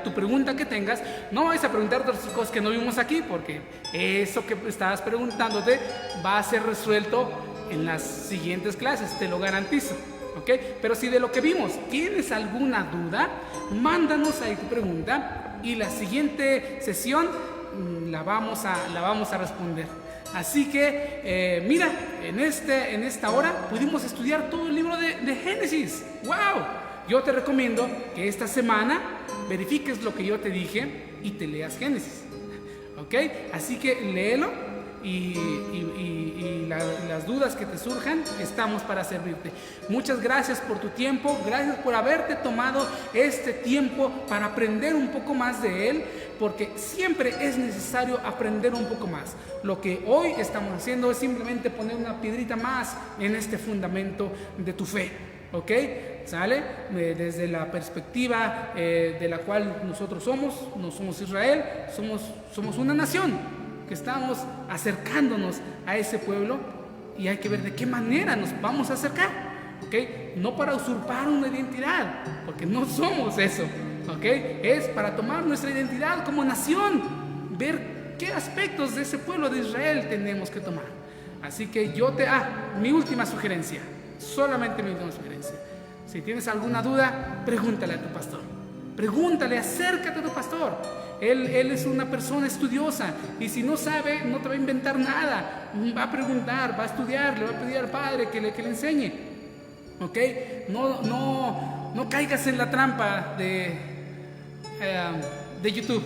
S2: tu pregunta que tengas. No vais a preguntar otras cosas que no vimos aquí, porque eso que estabas preguntándote va a ser resuelto en las siguientes clases, te lo garantizo. ¿Ok? Pero si de lo que vimos tienes alguna duda, mándanos ahí tu pregunta y la siguiente sesión la vamos a responder. Así que, mira, en esta hora pudimos estudiar todo el libro de Génesis. ¡Wow! Yo te recomiendo que esta semana verifiques lo que yo te dije y te leas Génesis. ¿Ok? Así que léelo y las dudas que te surjan, estamos para servirte. Muchas gracias por tu tiempo, gracias por haberte tomado este tiempo para aprender un poco más de Él, porque siempre es necesario aprender un poco más. Lo que hoy estamos haciendo es simplemente poner una piedrita más en este fundamento de tu fe. ¿Ok? ¿Sale? Desde la perspectiva de la cual nosotros no somos Israel, somos una nación que estamos acercándonos a ese pueblo, y hay que ver de qué manera nos vamos a acercar. ¿Ok? No para usurpar una identidad, porque no somos eso. ¿Ok? Es para tomar nuestra identidad como nación, ver qué aspectos de ese pueblo de Israel tenemos que tomar. Así que mi última sugerencia, solamente mi última sugerencia. Si tienes alguna duda, pregúntale a tu pastor. Pregúntale, acércate a tu pastor. Él es una persona estudiosa, y si no sabe, no te va a inventar nada. Va a preguntar, va a estudiar, le va a pedir al padre que le enseñe. ¿Ok? No caigas en la trampa de YouTube.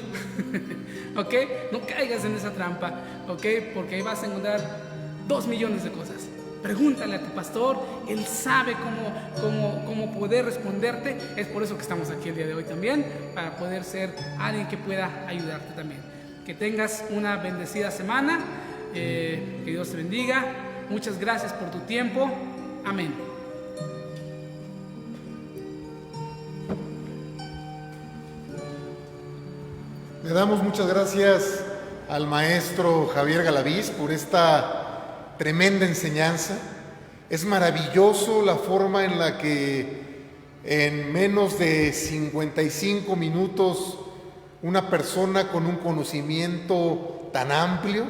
S2: ¿Ok? No caigas en esa trampa. ¿Ok? Porque ahí vas a encontrar 2 millones de cosas. Pregúntale a tu pastor, él sabe cómo poder responderte. Es por eso que estamos aquí el día de hoy también, para poder ser alguien que pueda ayudarte también. Que tengas una bendecida semana, que Dios te bendiga. Muchas gracias por tu tiempo. Amén.
S1: Le damos muchas gracias al maestro Javier Galaviz por esta tremenda enseñanza. Es maravilloso la forma en la que en menos de 55 minutos una persona con un conocimiento tan amplio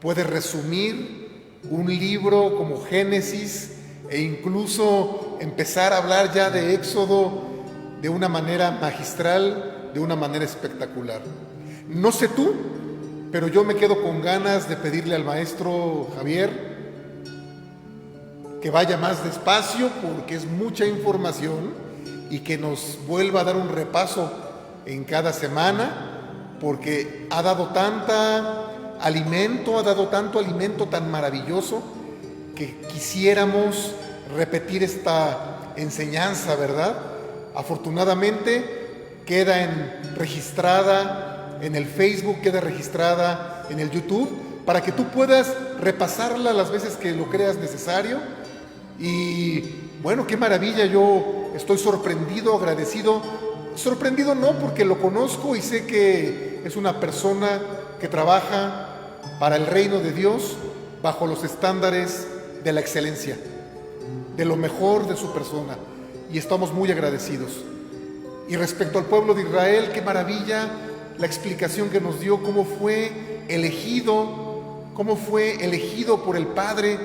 S1: puede resumir un libro como Génesis e incluso empezar a hablar ya de Éxodo de una manera magistral, de una manera espectacular. No sé tú, pero yo me quedo con ganas de pedirle al maestro Javier que vaya más despacio, porque es mucha información, y que nos vuelva a dar un repaso en cada semana, porque ha dado tanto alimento tan maravilloso, que quisiéramos repetir esta enseñanza, ¿verdad? Afortunadamente queda registrada en el Facebook, queda registrada en el YouTube, para que tú puedas repasarla las veces que lo creas necesario. Y bueno, qué maravilla, yo estoy sorprendido, agradecido. Sorprendido no, porque lo conozco y sé que es una persona que trabaja para el reino de Dios bajo los estándares de la excelencia, de lo mejor de su persona, y estamos muy agradecidos. Y respecto al pueblo de Israel, qué maravilla la explicación que nos dio, cómo fue elegido por el Padre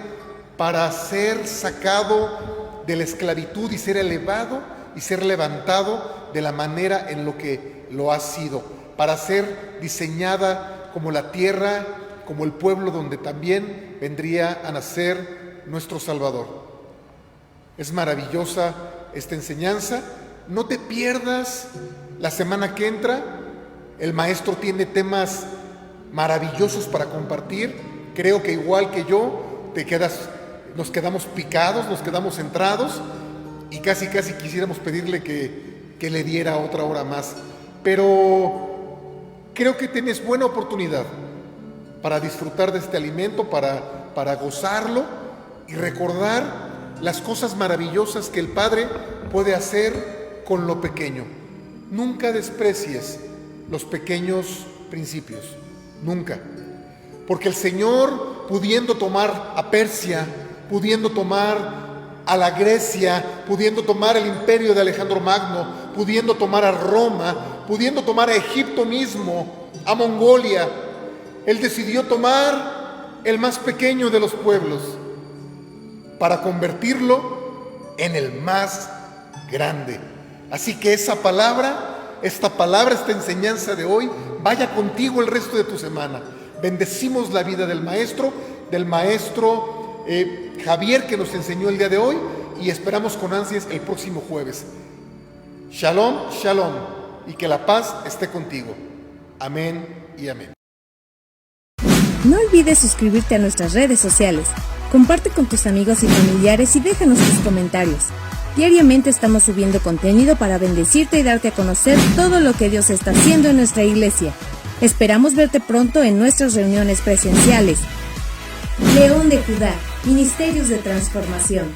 S1: para ser sacado de la esclavitud y ser elevado y ser levantado de la manera en lo que lo ha sido, para ser diseñada como la tierra, como el pueblo donde también vendría a nacer nuestro Salvador. Es maravillosa esta enseñanza. No te pierdas la semana que entra. El maestro tiene temas maravillosos para compartir. Creo que igual que yo, nos quedamos picados, nos quedamos centrados y casi quisiéramos pedirle que le diera otra hora más. Pero creo que tienes buena oportunidad para disfrutar de este alimento, para gozarlo y recordar las cosas maravillosas que el Padre puede hacer con lo pequeño. Nunca desprecies los pequeños principios, nunca. Porque el Señor, pudiendo tomar a Persia, pudiendo tomar a la Grecia, pudiendo tomar el imperio de Alejandro Magno, pudiendo tomar a Roma, pudiendo tomar a Egipto mismo, a Mongolia, Él decidió tomar el más pequeño de los pueblos para convertirlo en el más grande. Así que esta enseñanza de hoy, vaya contigo el resto de tu semana. Bendecimos la vida del maestro Javier, que nos enseñó el día de hoy, y esperamos con ansias el próximo jueves. Shalom, shalom, y que la paz esté contigo. Amén y amén.
S3: No olvides suscribirte a nuestras redes sociales. Comparte con tus amigos y familiares y déjanos tus comentarios. Diariamente estamos subiendo contenido para bendecirte y darte a conocer todo lo que Dios está haciendo en nuestra iglesia. Esperamos verte pronto en nuestras reuniones presenciales. León de Judá, Ministerios de Transformación.